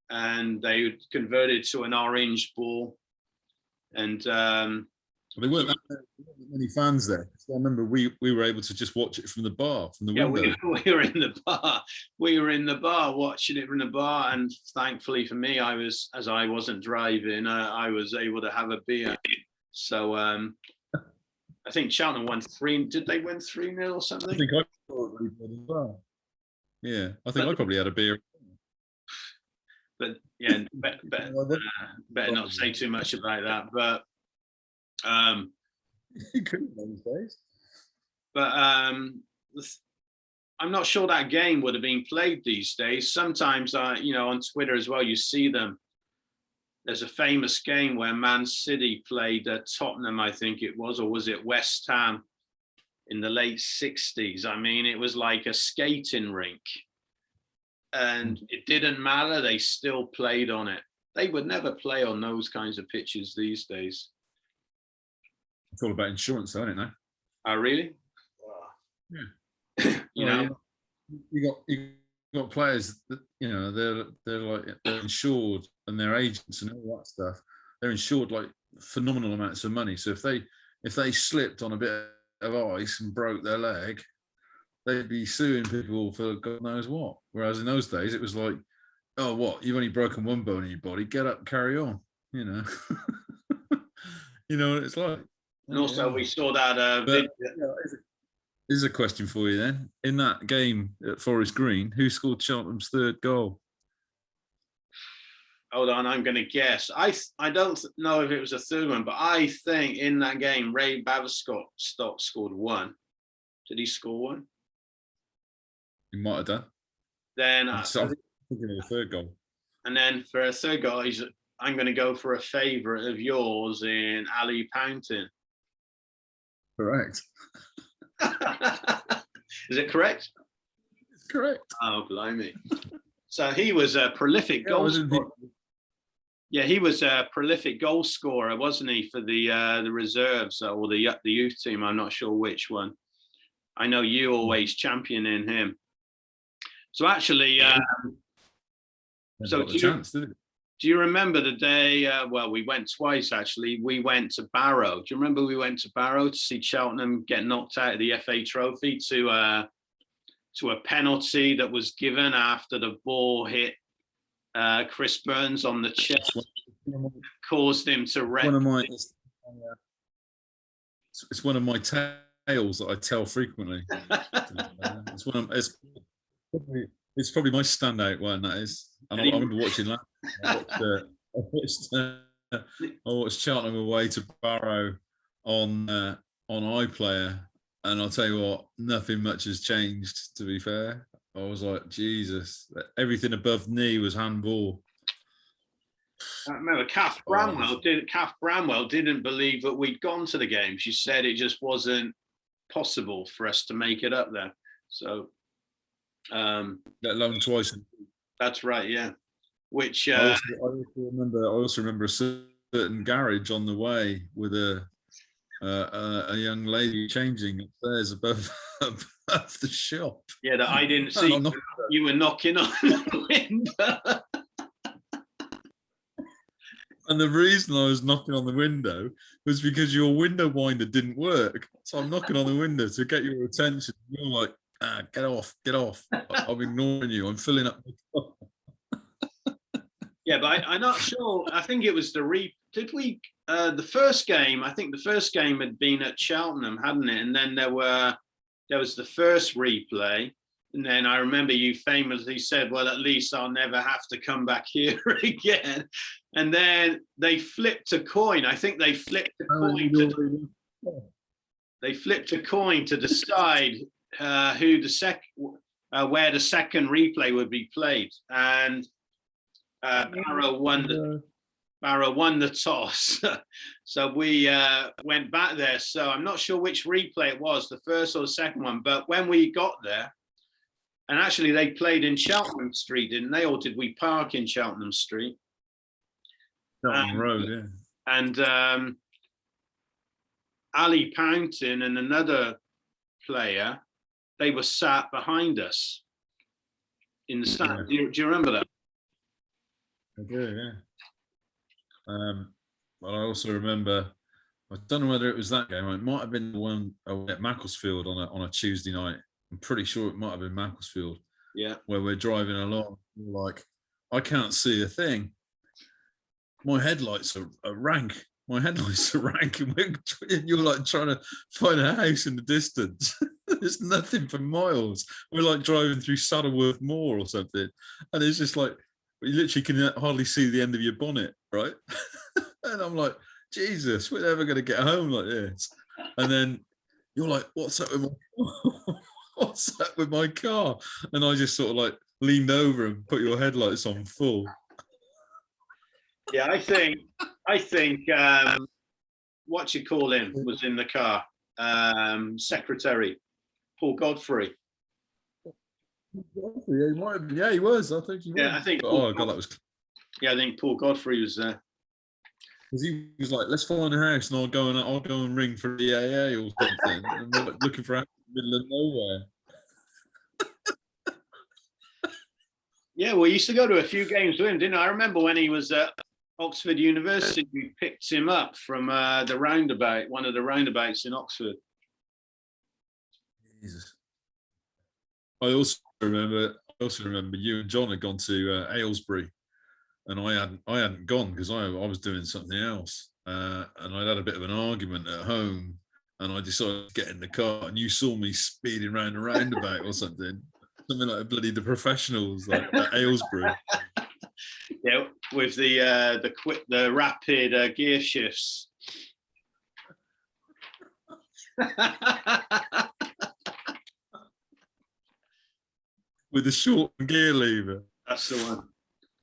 and they converted to an orange ball. And there weren't that many fans there. I remember we were able to just watch it from the bar, from the Yeah, window. we were in the bar. We were in the bar watching it from the bar, and thankfully for me, as I wasn't driving, I was able to have a beer. So I think Cheltenham won 3. Did they win 3-0 or something? I think I probably did as well. Yeah, I think I probably had a beer. But yeah, better not say too much about that. But you couldn't those days. But I'm not sure that game would have been played these days. Sometimes, on Twitter as well, you see them. There's a famous game where Man City played Tottenham, I think it was, or was it West Ham in the late 60s? I mean, it was like a skating rink. And it didn't matter. They still played on it. They would never play on those kinds of pitches these days. It's all about insurance, though, isn't it? Oh, really? Yeah. You got players that they're insured, and their agents and all that stuff. They're insured like phenomenal amounts of money. So if they slipped on a bit of ice and broke their leg, they'd be suing people for God knows what. Whereas in those days, it was like, oh, what? You've only broken one bone in your body. Get up, carry on. You know, you know what it's like. And also, we saw that. Here's a question for you then. In that game at Forest Green, who scored Cheltenham's third goal? Hold on, I'm going to guess. I don't know if it was a third one, but I think in that game, Ray Baverstock scored one. Did he score one? He might have done. Then I'm thinking of the third goal. And then for a third goal, I'm going to go for a favourite of yours in Ali Pountain. Correct. Is it correct? It's correct. Oh, blimey. So he was a prolific goal scorer. Yeah, he was a prolific goal scorer, wasn't he, for the reserves or the youth team? I'm not sure which one. I know you always championing him. So actually, do you remember the day? Well, we went twice, actually. We went to Barrow. Do you remember we went to Barrow to see Cheltenham get knocked out of the FA Trophy to a penalty that was given after the ball hit Chris Burns on the chest, caused him to wreck. It's one of my tales that I tell frequently. It's probably my standout one, that is. And I remember watching that. I watched Cheltenham away to Barrow on iPlayer, and I'll tell you what, nothing much has changed. To be fair, I was like, Jesus, everything above knee was handball. I remember Kath Bramwell didn't believe that we'd gone to the game. She said it just wasn't possible for us to make it up there. So, let alone twice. That's right, yeah. Which I also remember a certain garage on the way with a young lady changing upstairs above the shop. Yeah, that I didn't see. You were knocking on the window. And the reason I was knocking on the window was because your window winder didn't work. So I'm knocking on the window to get your attention. You're like, get off. I'm ignoring you. I'm filling up my cup. Yeah, but I'm not sure. I think it was the first game? I think the first game had been at Cheltenham, hadn't it? And then there was the first replay. And then I remember you famously said, well, at least I'll never have to come back here again. And then they flipped a coin. I think they flipped a coin. They flipped a coin to decide where the second replay would be played. And Barrow won the toss. So we went back there. So I'm not sure which replay it was, the first or the second one. But when we got there, and actually they played in Cheltenham Street, didn't they? Or did we park in Cheltenham Street? Cheltenham Road, yeah. And Ali Pountain and another player, they were sat behind us in the stand. Yeah. Do you remember that? I do, yeah. But I also remember I don't know whether it was that game. It might have been the one at Macclesfield on a Tuesday night. I'm pretty sure it might have been Macclesfield. Yeah. Where we're driving along, like, I can't see a thing. My headlights are rank. My headlights are rank, and you're like trying to find a house in the distance. There's nothing for miles. We're like driving through Saddleworth Moor or something, and it's just like you literally can hardly see the end of your bonnet, right? And I'm like, Jesus, we're never going to get home like this. And then you're like, what's up with my car? And I just sort of like leaned over and put your headlights on full. Yeah, I think what you call him was in the car. Secretary Paul Godfrey. Yeah, he was. I think he was. Yeah, I think. Oh God, that was. Yeah, I think Paul Godfrey was there. Because he was like, "Let's find a house, and I'll go and ring for the AA or something." And we're like looking for a house in the middle of nowhere. Yeah, we used to go to a few games with him, didn't I? I remember when he was at Oxford University, we picked him up from the roundabout, one of the roundabouts in Oxford. Jesus. I also remember you and John had gone to Aylesbury, and I hadn't gone because I was doing something else, and I'd had a bit of an argument at home, and I decided to get in the car, and you saw me speeding around a roundabout or something like bloody The Professionals, like at Aylesbury. Yeah, with the rapid gear shifts. With the short gear lever. That's the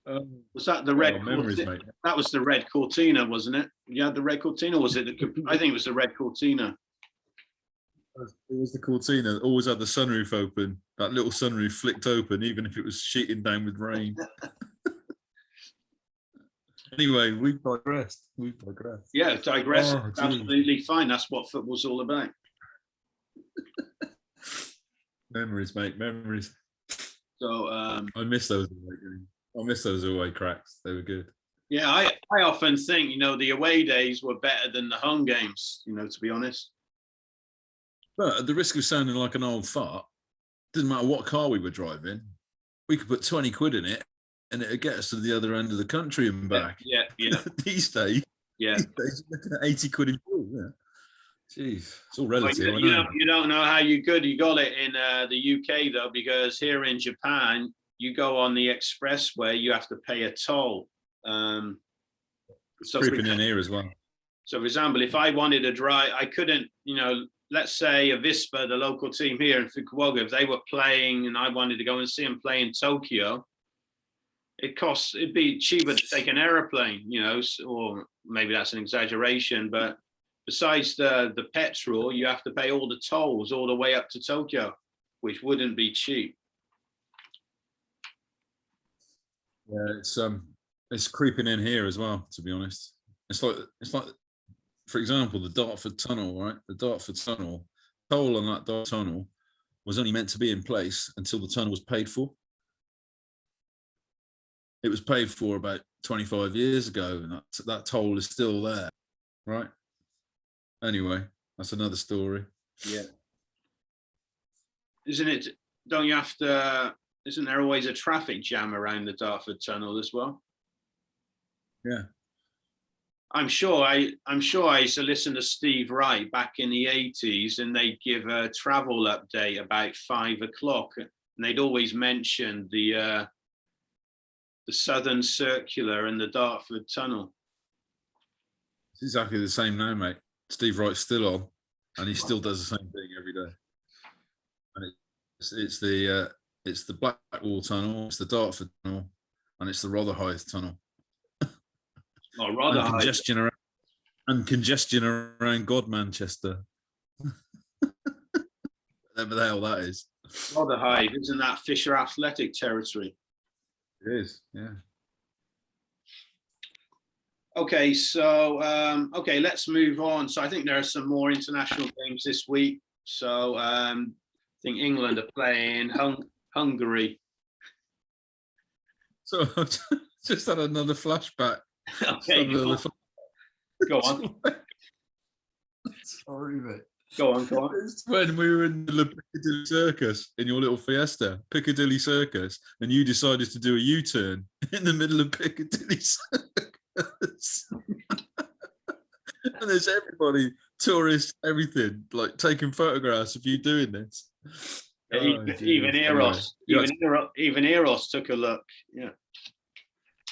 one. Was that the red? Memories, mate. That was the red Cortina, wasn't it? You had the red Cortina, was it? I think it was the red Cortina. It was the Cortina. Always had the sunroof open. That little sunroof flicked open, even if it was sheeting down with rain. Anyway, we've digressed. Yeah, digress. Oh, absolutely fine. That's what football's all about. Memories, mate. Memories. So I miss those. I miss those away cracks. They were good. Yeah, I often think, the away days were better than the home games, to be honest. But at the risk of sounding like an old fart, didn't matter what car we were driving, we could put 20 quid in it and it'd get us to the other end of the country and back. Yeah. These days, you're looking at 80 quid in fuel. Yeah. Jeez, it's all relative. You don't know how good you got it in the UK, though, because here in Japan, you go on the expressway, you have to pay a toll. So creeping in here as well. So, for example, if I wanted to drive, I couldn't, let's say Avispa, the local team here in Fukuoka, if they were playing and I wanted to go and see them play in Tokyo, it'd be cheaper to take an aeroplane, or maybe that's an exaggeration, but besides the petrol, you have to pay all the tolls all the way up to Tokyo, which wouldn't be cheap. Yeah, it's creeping in here as well, to be honest. It's like, for example, the Dartford Tunnel, right? The Dartford Tunnel, toll on that Dartford Tunnel was only meant to be in place until the tunnel was paid for. It was paid for about 25 years ago, and that toll is still there, right? Anyway, that's another story. Yeah. Isn't there always a traffic jam around the Dartford Tunnel as well? Yeah. I'm sure I used to listen to Steve Wright back in the 80s, and they'd give a travel update about 5 o'clock, and they'd always mention the Southern Circular and the Dartford Tunnel. It's exactly the same now, mate. Steve Wright's still on, and he still does the same thing every day. And it's the Blackwall Tunnel, it's the Dartford Tunnel, and it's the Rotherhithe Tunnel. Oh, Rotherhithe. Congestion around God Manchester. Whatever the hell that is. Rotherhithe, isn't that Fisher Athletic territory? It is, yeah. Okay, so let's move on. So I think there are some more international games this week. So I think England are playing Hungary. So I've just had another flashback. Okay, go on. Sorry, mate. Go on, go on. It's when we were in the Piccadilly Circus in your little Fiesta, Piccadilly Circus, and you decided to do a U-turn in the middle of Piccadilly Circus. And there's everybody, tourists, everything, like taking photographs of you doing this. Even Eros, even Eros took a look. Yeah.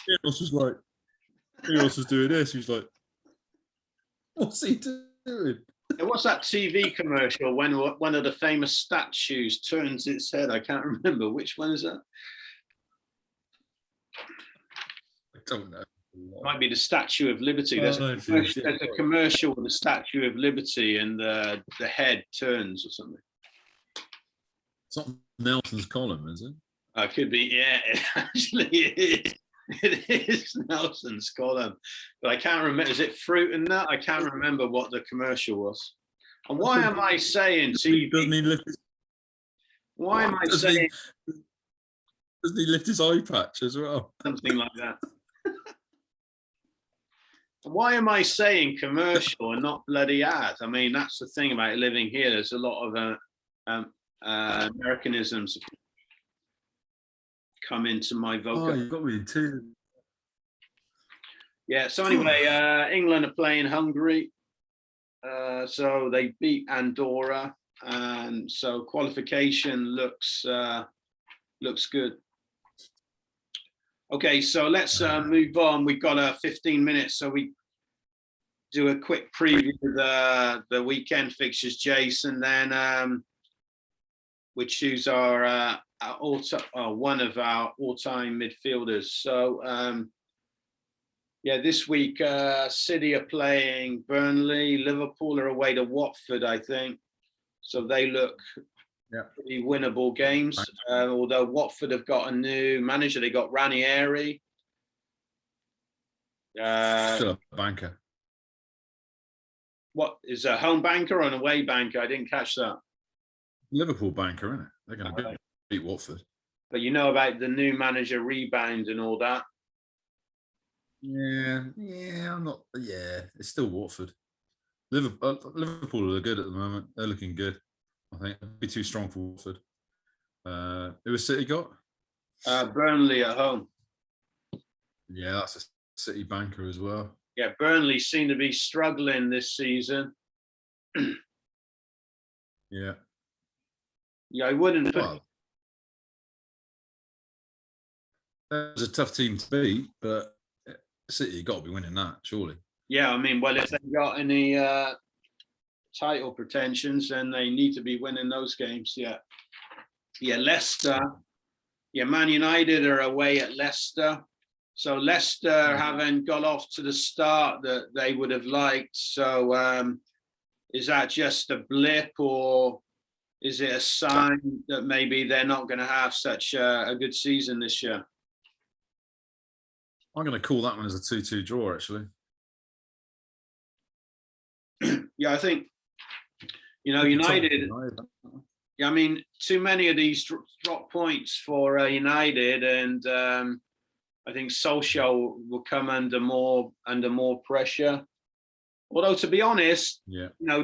Eros was doing this. He was like, what's he doing? What's that TV commercial when one of the famous statues turns its head? I can't remember. Which one is that? I don't know. Might be the Statue of Liberty. There's a commercial with the Statue of Liberty and the head turns or something. It's not Nelson's column, is it? It could be, yeah. Actually, it is Nelson's column, but I can't remember. Is it fruit and nut? I can't remember what the commercial was. And why am I saying TV? Doesn't he lift his, why am I saying? Doesn't he lift his eye patch as well? Something like that. Why am I saying commercial and not bloody ad? I mean, that's the thing about living here. There's a lot of Americanisms come into my vocab. Oh, you got me too. Yeah. So anyway, England are playing Hungary, so they beat Andorra, and so qualification looks good. Okay, so let's move on. We've got 15 minutes, so we do a quick preview of the weekend fixtures, Jase, and then we choose our one of our all-time midfielders. So this week City are playing Burnley, Liverpool are away to Watford, I think. So they look pretty winnable games. Although Watford have got a new manager, they got Ranieri. Still a banker. What is a home banker or an away banker? I didn't catch that. Liverpool banker, isn't it? They're going to beat Watford. But you know about the new manager rebound and all that. Yeah, I'm not. Yeah, it's still Watford. Liverpool are good at the moment. They're looking good. I think it'd be too strong for Watford. Who has City got? Burnley at home. Yeah, that's a City banker as well. Yeah, Burnley seem to be struggling this season. Yeah. Yeah, I wouldn't. Well, that was a tough team to beat, but City got to be winning that, surely. Yeah, I mean, well, if they've got any title pretensions, then they need to be winning those games. Yeah. Yeah, Leicester. Yeah, Man United are away at Leicester. So Leicester haven't got off to the start that they would have liked. So is that just a blip, or is it a sign that maybe they're not going to have such a good season this year? I'm going to call that one as a 2-2 draw, actually. Yeah, I think, United. Yeah, I mean, too many of these drop points for United, and I think Solskjaer will come under more pressure. Although, to be honest,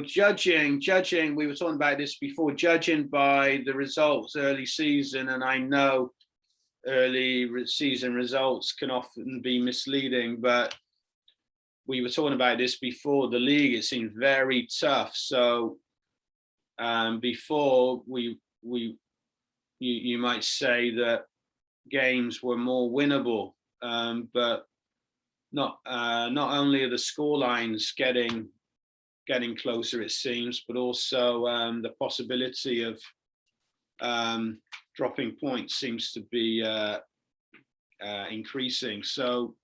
judging, we were talking about this before, judging by the results early season, and I know early season results can often be misleading, but we were talking about this before the league. It seemed very tough. So before you might say that games were more winnable, but not only are the scorelines getting closer, it seems, but also the possibility of dropping points seems to be increasing. So,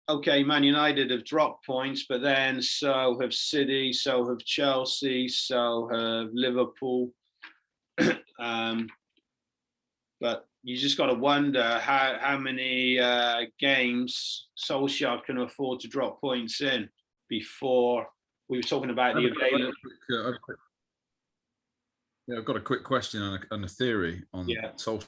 okay, Man United have dropped points, but then so have City, so have Chelsea, so have Liverpool. But you just got to wonder how many games Solskjaer can afford to drop points in before we were talking about the available. I've got a quick question and a theory on Solskjaer.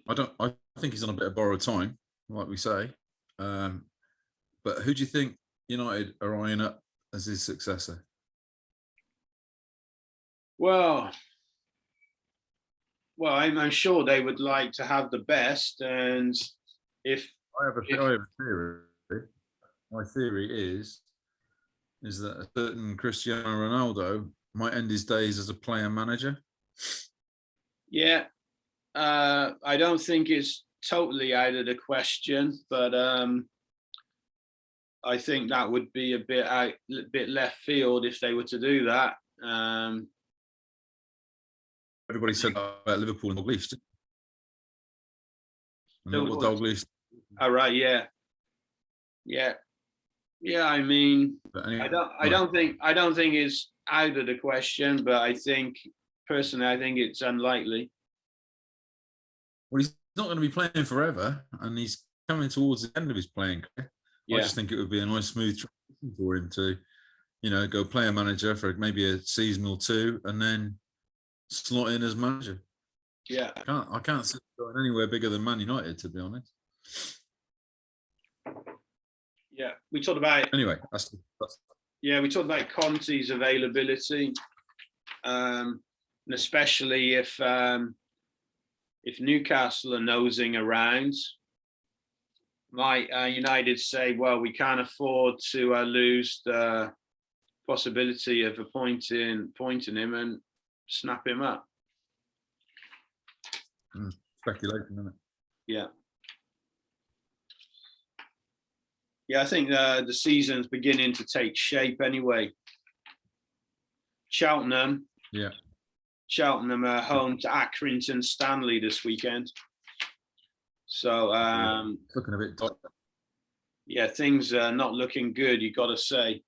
I think he's on a bit of borrowed time, like we say. But who do you think United are eyeing up as his successor? Well, I'm sure they would like to have the best, and if I have a theory. My theory is that a certain Cristiano Ronaldo might end his days as a player manager. yeah, I don't think it's totally out of the question, but I think that would be a bit left field if they were to do that. Everybody said that about Liverpool and Dalglish. And look what Dalglish. All right, yeah. I mean, Anyway, I don't think it's out of the question, but I think personally, it's unlikely. Well, he's not going to be playing forever, and he's coming towards the end of his playing career. Yeah. I just think it would be a nice, smooth transition for him to, go player manager for maybe a season or two, and then slot in as manager. Yeah, I can't see him going anywhere bigger than Man United, to be honest. Yeah, we talked about anyway. We talked about Conte's availability, and especially if Newcastle are nosing around, might United say, well, we can't afford to lose the possibility of appointing him and snap him up. Speculation, isn't it? Yeah. Yeah, I think the season's beginning to take shape anyway. Cheltenham are home to Accrington Stanley this weekend. So looking a bit dark. Yeah, things are not looking good, you got to say.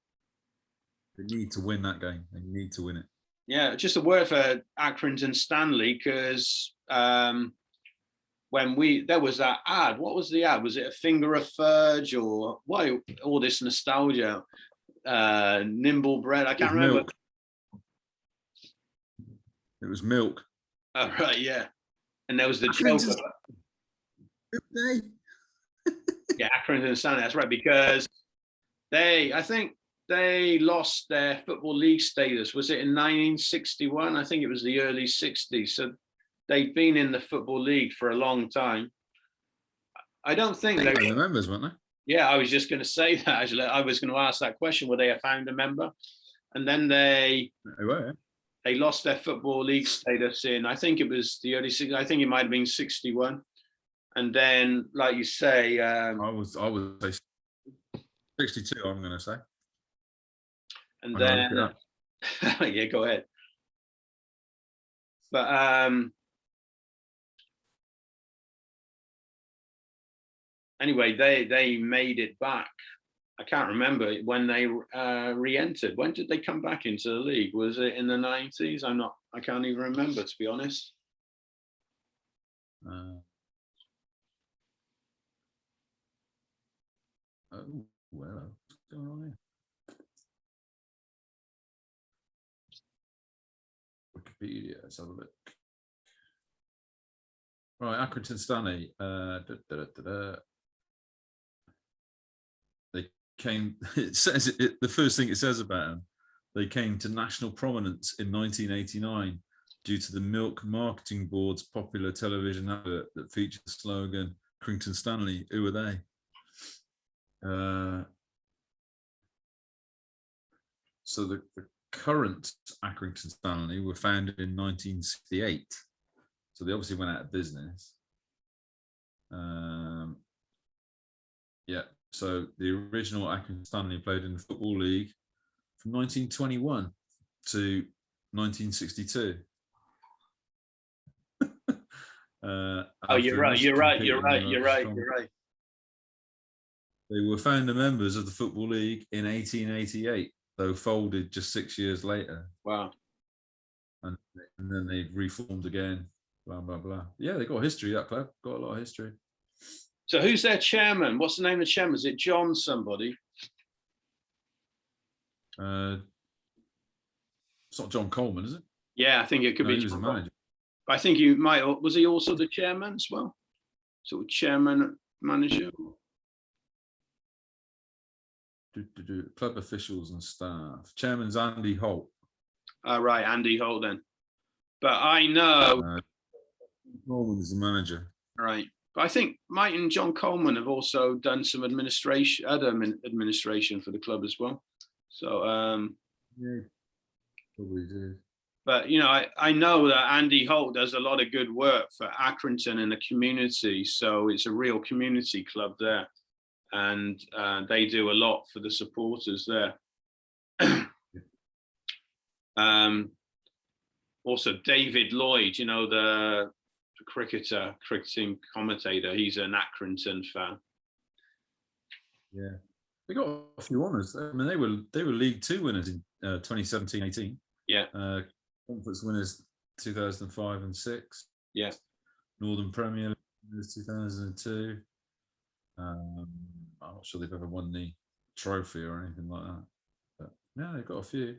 They need to win that game. They need to win it. Yeah, just a word for Accrington Stanley, because when there was that ad, what was the ad? Was it a finger of fudge or why all this nostalgia? Nimble bread, I can't remember. Milk. It was milk. Oh, right, yeah. And there was the joke. Yeah, Accrington Stanley, that's right, because I think they lost their Football League status. Was it in 1961? I think it was the early 60s. So they'd been in the Football League for a long time. I don't think they were the members, weren't they? Yeah, I was just going to say that. Actually, I was going to ask that question. Were they a founder member? And then they were. They lost their Football League status in, I think it was the early 60s. I think it might have been 61. And then, like you say, I would say 62. I'm going to say. And then, yeah, go ahead. But anyway, they made it back. I can't remember when they re-entered. When did they come back into the league? Was it in the 90s? I can't even remember, to be honest. Oh, well, what's going on here? Wikipedia, let's have a look. Right, Accrington Stanley. They came. It says the first thing it says about them. They came to national prominence in 1989 due to the Milk Marketing Board's popular television advert that featured the slogan "Accrington Stanley, who are they?" So the current Accrington Stanley were founded in 1968. So they obviously went out of business. So the original Accrington Stanley played in the Football League from 1921 to 1962. You're right. They were founder members of the Football League in 1888, though folded just 6 years later. Wow. And then they reformed again, blah, blah, blah. Yeah, they got history, that club. Got a lot of history. So who's their chairman? What's the name of the chairman? Is it John somebody? It's not John Coleman, is it? Yeah, I think it could be. He was the manager. I think you might. Was he also the chairman as well? Sort of chairman, manager? Club officials and staff. Chairman's Andy Holt. Right, Andy Holt then. But I know. Norman is the manager. Right. But I think Mike and John Coleman have also done some administration for the club as well. So yeah, probably do. But I know that Andy Holt does a lot of good work for Accrington and the community. So it's a real community club there, and they do a lot for the supporters there. Also, David Lloyd, the cricketing commentator, he's an Accrington fan. Yeah, they got a few honours. I mean, they were League Two winners in 2017-18. Yeah. Conference winners 2005 and 6. Yeah. Northern Premier League winners 2002. I'm not sure they've ever won the trophy or anything like that. But yeah, they've got a few.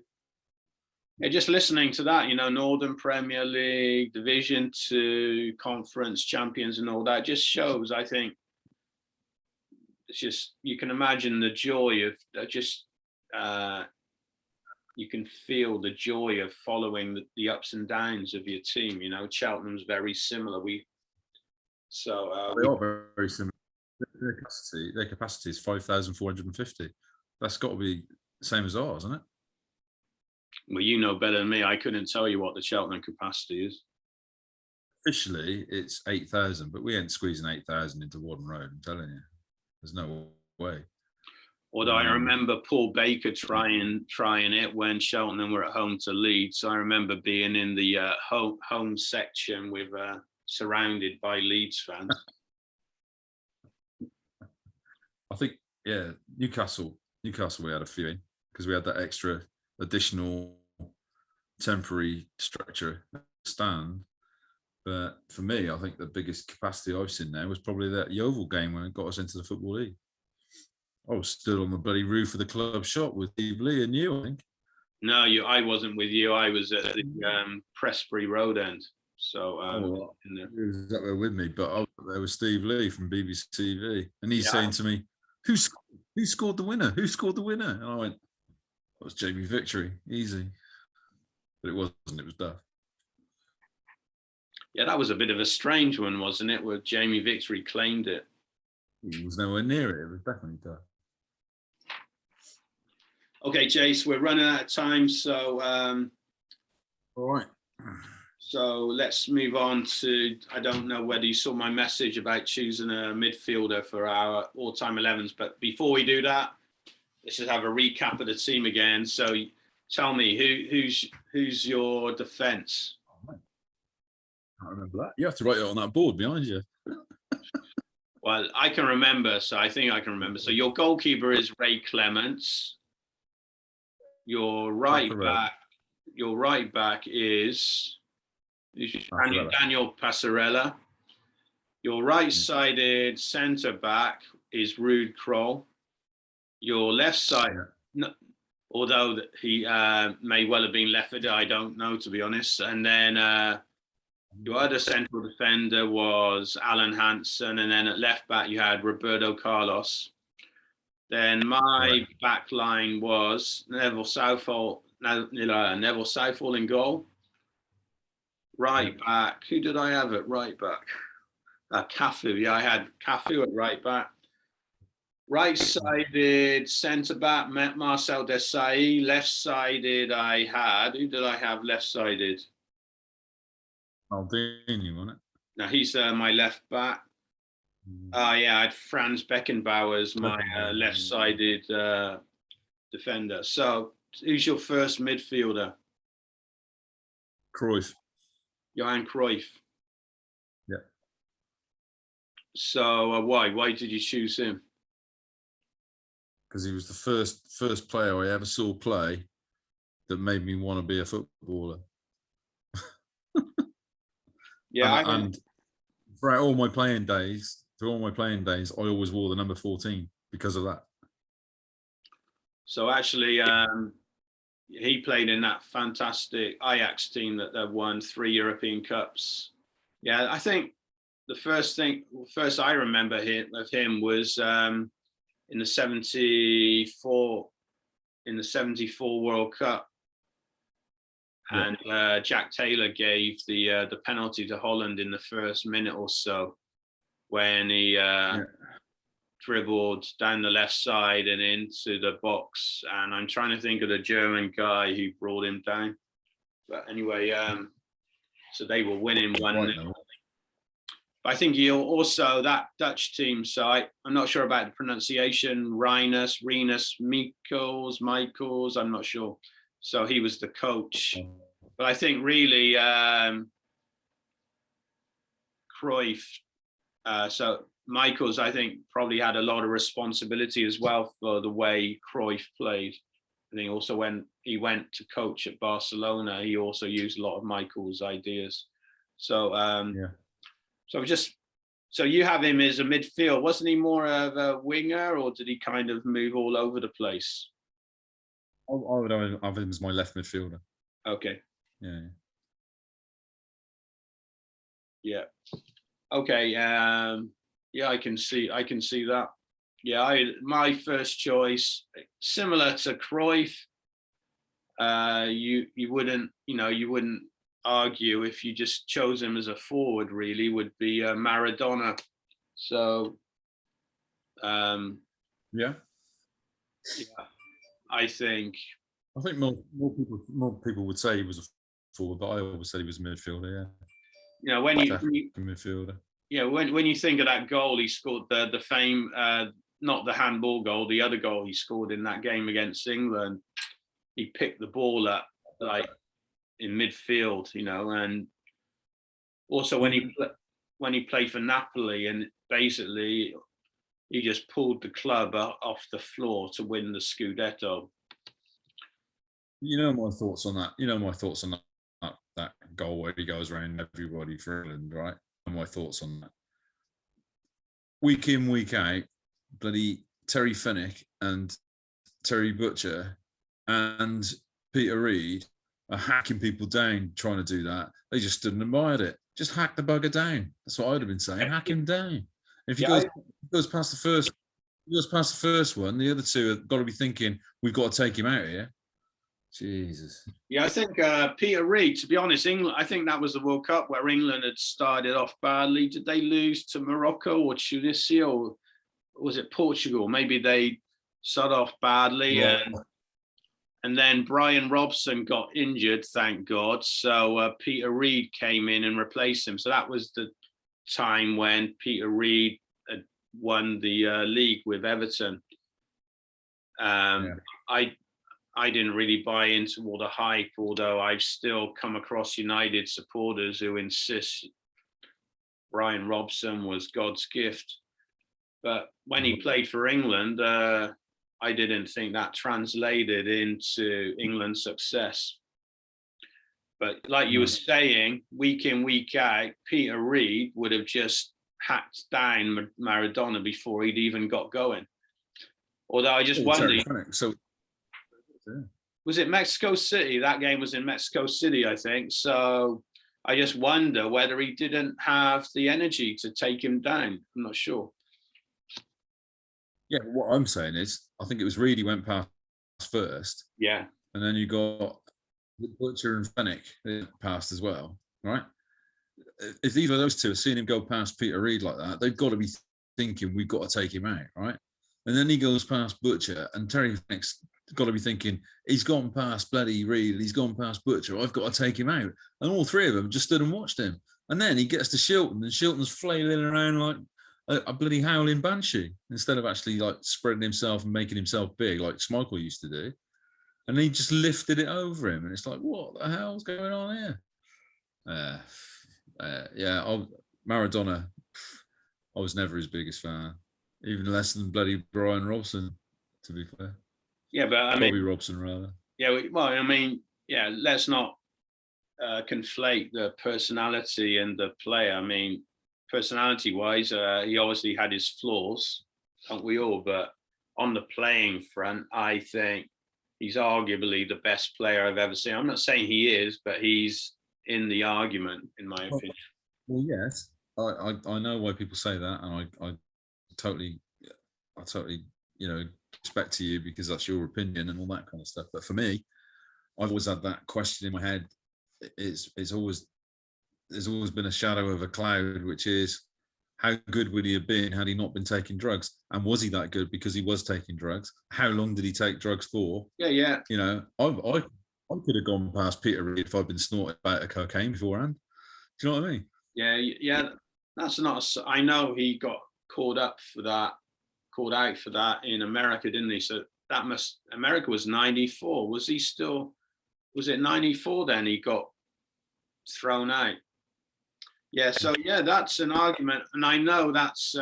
Yeah, just listening to that, Northern Premier League, Division 2, Conference Champions and all that just shows, I think, it's just, you can imagine the joy of you can feel the joy of following the ups and downs of your team. Cheltenham's very similar. They are very similar. Their capacity is 5,450. That's got to be the same as ours, isn't it? Well, you know better than me. I couldn't tell you what the Cheltenham capacity is. Officially, it's 8,000, but we ain't squeezing 8,000 into Warden Road. I'm telling you, there's no way. Although I remember Paul Baker trying it when Cheltenham were at home to Leeds. I remember being in the home section with surrounded by Leeds fans. I think, yeah, Newcastle, we had a few in because we had that extra additional temporary structure stand. But for me, I think the biggest capacity I've seen there was probably that Yeovil game when it got us into the Football League. I was stood on the bloody roof of the club shop with Steve Lee and you, I think. No, I wasn't with you. I was at the Prestbury Road end. So he was up there with me, but there was Steve Lee from BBC TV, and he's saying to me, "Who scored the winner? Who scored the winner?" And I went, "It was Jamie Victory, easy." But it wasn't. It was Duff. Yeah, that was a bit of a strange one, wasn't it? Where Jamie Victory claimed it. He was nowhere near it. It was definitely Duff. Okay, Jase, we're running out of time, so all right. So let's move on to, I don't know whether you saw my message about choosing a midfielder for our all-time 11s, but before we do that, let's just have a recap of the team again. So tell me, who's your defence? Oh, I remember that. You have to write it on that board behind you. Well, I can remember, so I think I can remember. So your goalkeeper is Ray Clements. Your right back is Daniel Passarella. Your right-sided centre-back is Ruud Krol. Your left side, although he may well have been left-footed, I don't know, to be honest. And then your other central defender was Alan Hansen. And then at left-back, you had Roberto Carlos. Then my back line was Neville Southall in goal. Right back. Who did I have at right back? Cafu. Yeah, I had Cafu at right back. Right-sided centre-back, Marcel Desailly. Left-sided, I had... Who did I have left-sided? Maldini, wasn't it? Now, he's my left back. Yeah, I had Franz Beckenbauer as my left-sided defender. So, who's your first midfielder? Cruyff. Johan Cruyff. Yeah. So, why? Why did you choose him? Because he was the first player I ever saw play that made me want to be a footballer. Yeah, and throughout all my playing days, I always wore the number 14 because of that. So actually, he played in that fantastic Ajax team that won 3 European Cups. Yeah, I think the first I remember of him was in the 74 World Cup. And Jack Taylor gave the penalty to Holland in the first minute or so, when he dribbled down the left side and into the box. And I'm trying to think of the German guy who brought him down. But anyway, so they were winning 1-0. I think you also, that Dutch team, so I'm not sure about the pronunciation, Rinus, Michaels, I'm not sure. So he was the coach. But I think really Cruyff, so Michaels, I think, probably had a lot of responsibility as well for the way Cruyff played. I think also when he went to coach at Barcelona, he also used a lot of Michaels' ideas. So So you have him as a midfield. Wasn't he more of a winger, or did he kind of move all over the place? I would have him as my left midfielder. Okay. Yeah. Okay. Yeah, I can see that. Yeah, my first choice, similar to Cruyff. You wouldn't argue if you just chose him as a forward, really, would be Maradona. So I think more people would say he was a forward, but I always said he was a midfielder. When midfielder. When you think of that goal he scored, the fame, not the handball goal, the other goal he scored in that game against England, he picked the ball up like in midfield, and also when he played for Napoli, and basically he just pulled the club off the floor to win the Scudetto. My thoughts on that. That goal where he goes around everybody for England, right? And my thoughts on that. Week in, week out, bloody Terry Fenwick and Terry Butcher and Peter Reid are hacking people down trying to do that. They just stood and admired it. Just hack the bugger down. That's what I'd have been saying. Hack him down. If he goes past the first one, the other two have got to be thinking, we've got to take him out here. Jesus. Yeah, I think Peter Reid, to be honest, England, I think that was the World Cup where England had started off badly. Did they lose to Morocco or Tunisia, or was it Portugal? Maybe they started off badly. Yeah. And then Brian Robson got injured, thank God. So Peter Reid came in and replaced him. So that was the time when Peter Reid had won the league with Everton. I didn't really buy into all the hype, although I've still come across United supporters who insist Brian Robson was God's gift. But when he played for England, I didn't think that translated into England's success. But like you were saying, week in, week out, Peter Reid would have just hacked down Maradona before he'd even got going. Although I just wonder... Was it Mexico City? That game was in Mexico City, I think. So I just wonder whether he didn't have the energy to take him down. I'm not sure. Yeah, what I'm saying is, I think it was Reid went past first. Yeah. And then you got Butcher and Fenwick past as well, right? If either of those two have seen him go past Peter Reid like that, they've got to be thinking, we've got to take him out, right? And then he goes past Butcher, and Terry Fenwick's got to be thinking, he's gone past bloody Reid, he's gone past Butcher, I've got to take him out. And all three of them just stood and watched him. And then he gets to Shilton, and Shilton's flailing around like a bloody howling banshee, instead of actually like spreading himself and making himself big like Schmeichel used to do. And he just lifted it over him, and it's like, what the hell's going on here? Maradona, I was never his biggest fan, even less than bloody Brian Robson, to be fair. Yeah, but I mean, Bobby Robson rather. Yeah, let's not conflate the personality and the player. I mean, personality-wise, he obviously had his flaws, don't we all? But on the playing front, I think he's arguably the best player I've ever seen. I'm not saying he is, but he's in the argument, in my opinion. Well, yes, I know why people say that, and I totally respect to you because that's your opinion and all that kind of stuff. But for me, I've always had that question in my head. There's always been a shadow of a cloud, which is how good would he have been had he not been taking drugs? And was he that good because he was taking drugs? How long did he take drugs for? Yeah. I could have gone past Peter Reid if I'd been snorted about a cocaine beforehand. Do you know what I mean? Yeah. That's not. I know he got called out for that in America, didn't he? So America was 94. Was it 94 then he got thrown out? Yeah, so that's an argument, and I know that's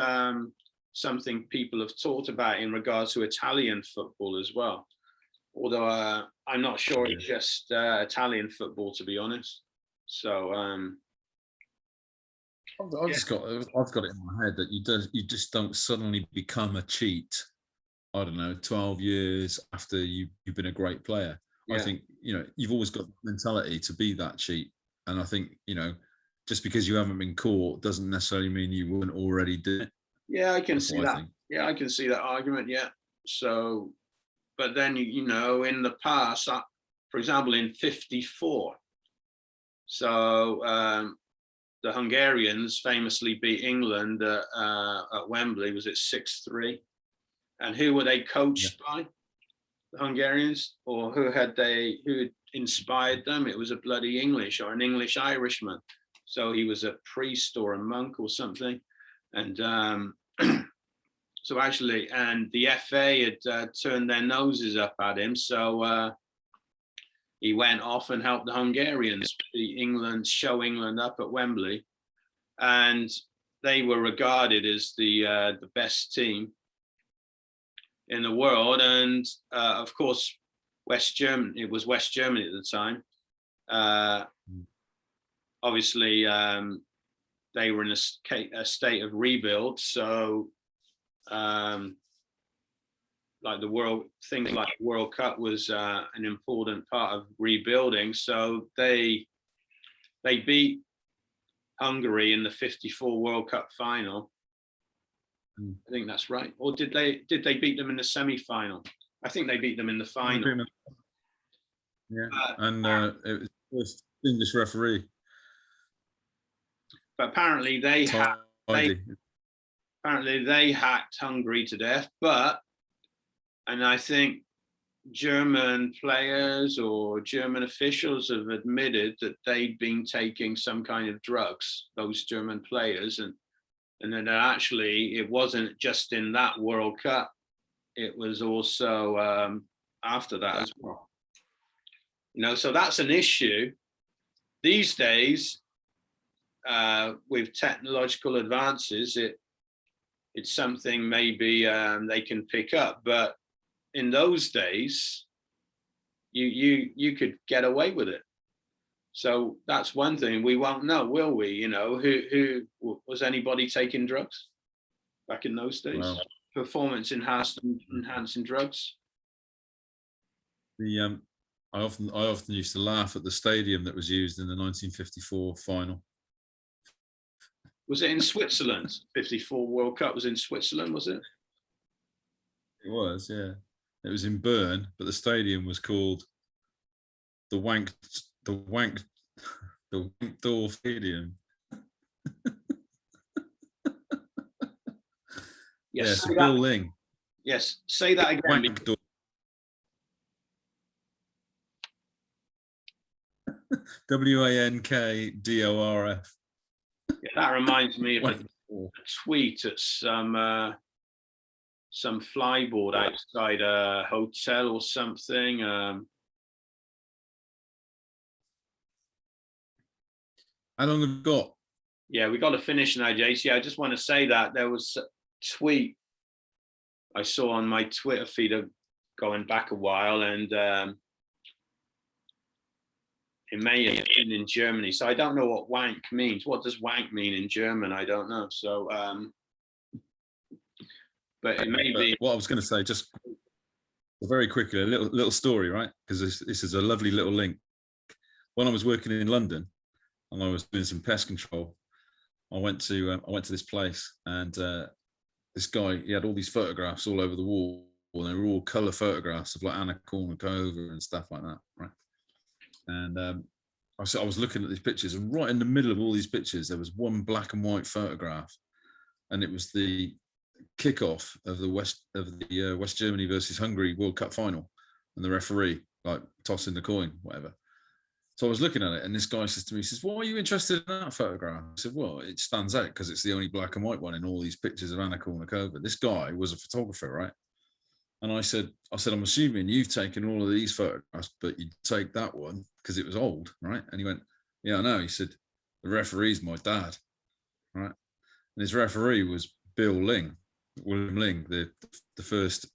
something people have talked about in regards to Italian football as well. Although I'm not sure it's just Italian football, to be honest. So I've got it in my head that you just don't suddenly become a cheat. I don't know, 12 years after you've been a great player. I think you've always got the mentality to be that cheat, and I think just because you haven't been caught doesn't necessarily mean you wouldn't already do it. Yeah, I can see that. Yeah, I can see that argument. Yeah. So, but then in the past, for example, in '54, so the Hungarians famously beat England at Wembley. Was it 6-3? And who were they coached by? The Hungarians, or who had inspired them? It was a bloody English or an English Irishman. So he was a priest or a monk or something. And so actually, and the FA had turned their noses up at him. So he went off and helped the Hungarians show England up at Wembley. And they were regarded as the best team in the world. And of course, it was West Germany at the time. Obviously, they were in a state of rebuild. So, like the World Cup was an important part of rebuilding. So they beat Hungary in the '54 World Cup final. I think that's right. Or did they beat them in the semi-final? I think they beat them in the final. Yeah, and it was the first English referee. But apparently they hacked Hungary to death. And I think German players or German officials have admitted that they'd been taking some kind of drugs, those German players, and then actually it wasn't just in that World Cup, it was also after that as well. So that's an issue these days. With technological advances, it's something maybe they can pick up, but in those days, you could get away with it. So that's one thing we won't know, will we? Who was anybody taking drugs back in those days? Wow. Performance enhancing drugs. I often used to laugh at the stadium that was used in the 1954 final. Was it in Switzerland? 54 World Cup was in Switzerland, was it? It was, yeah. It was in Bern, but the stadium was called the Wank Door Stadium. Yes, Bill Ling. Yes, say that again. Wank Door. WANKDORF. Yeah, that reminds me of a tweet at some flyboard outside a hotel or something. How long have we got? Yeah, we got to finish now, Jase. Yeah, I just want to say that there was a tweet I saw on my Twitter feed going back a while, and it may have been in Germany. So I don't know what wank means. What does wank mean in German? I don't know. So, but it may be. What I was going to say, just very quickly, a little story, right? Because this is a lovely little link. When I was working in London and I was doing some pest control, I went to this place, and this guy, he had all these photographs all over the wall, and they were all colour photographs of like Anna Kournikova and stuff like that, right? And I was looking at these pictures, and right in the middle of all these pictures, there was one black and white photograph, and it was the kickoff of the West Germany versus Hungary World Cup final, and the referee like tossing the coin, whatever. So I was looking at it, and this guy says to me, he says, "Why are you interested in that photograph?" I said, "Well, it stands out because it's the only black and white one in all these pictures of Anna Kournikova." This guy was a photographer, right? And I said, "I'm assuming you've taken all of these photographs, but you take that one because it was old, right?" And he went, "Yeah, I know." He said, "The referee's my dad, right?" And his referee was William Ling, the first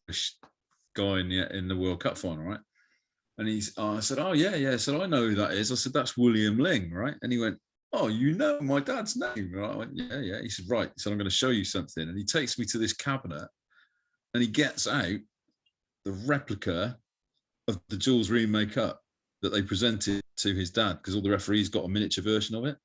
guy in the World Cup final, right? And I said, "Oh yeah." I said, "I know who that is." I said, "That's William Ling, right?" And he went, "Oh, you know my dad's name, right?" I went, "Yeah." He said, "Right." He said, "I'm going to show you something." And he takes me to this cabinet, and he gets out the replica of the Jules Rimet Cup that they presented to his dad, because all the referees got a miniature version of it.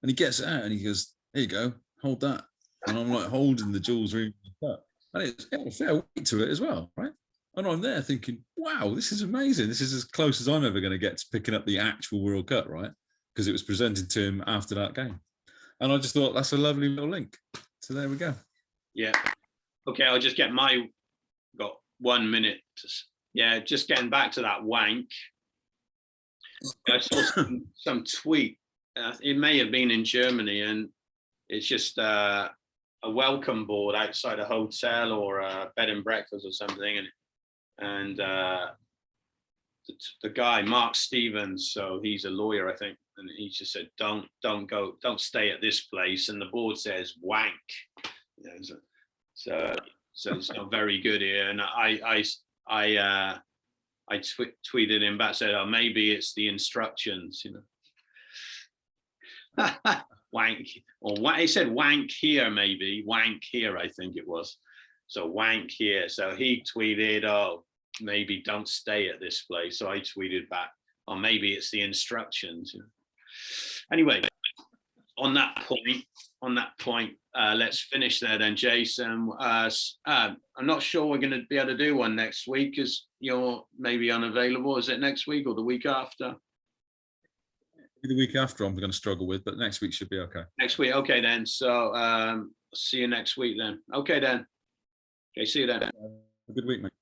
And he gets it out and he goes, "Here you go, hold that." And I'm like holding the Jules Rimet Cup, and it had a fair weight to it as well, right? And I'm there thinking, wow, this is amazing. This is as close as I'm ever going to get to picking up the actual World Cup, right? Because it was presented to him after that game. And I just thought that's a lovely little link. So there we go. Yeah. Okay, I'll just get got 1 minute. Just getting back to that wank. I saw some tweet. It may have been in Germany, and it's just a welcome board outside a hotel or a bed and breakfast or something, and the guy, Mark Stevens, so he's a lawyer, I think, and he just said, don't stay at this place, and the board says wank. So it's not very good here. And I tweeted him back, said, "Oh, maybe it's the instructions, wank, or he said wank here, maybe wank here, I think it was. So wank here." So he tweeted, "Oh, maybe don't stay at this place." So I tweeted back, "Oh, maybe it's the instructions." Anyway, on that point, let's finish there then, Jason. I'm not sure we're going to be able to do one next week because you're maybe unavailable. Is it next week or the week after? The week after I'm going to struggle with, but next week should be okay. Next week, okay then. So see you next week then. Okay then. Okay, see you then. Have a good week, mate.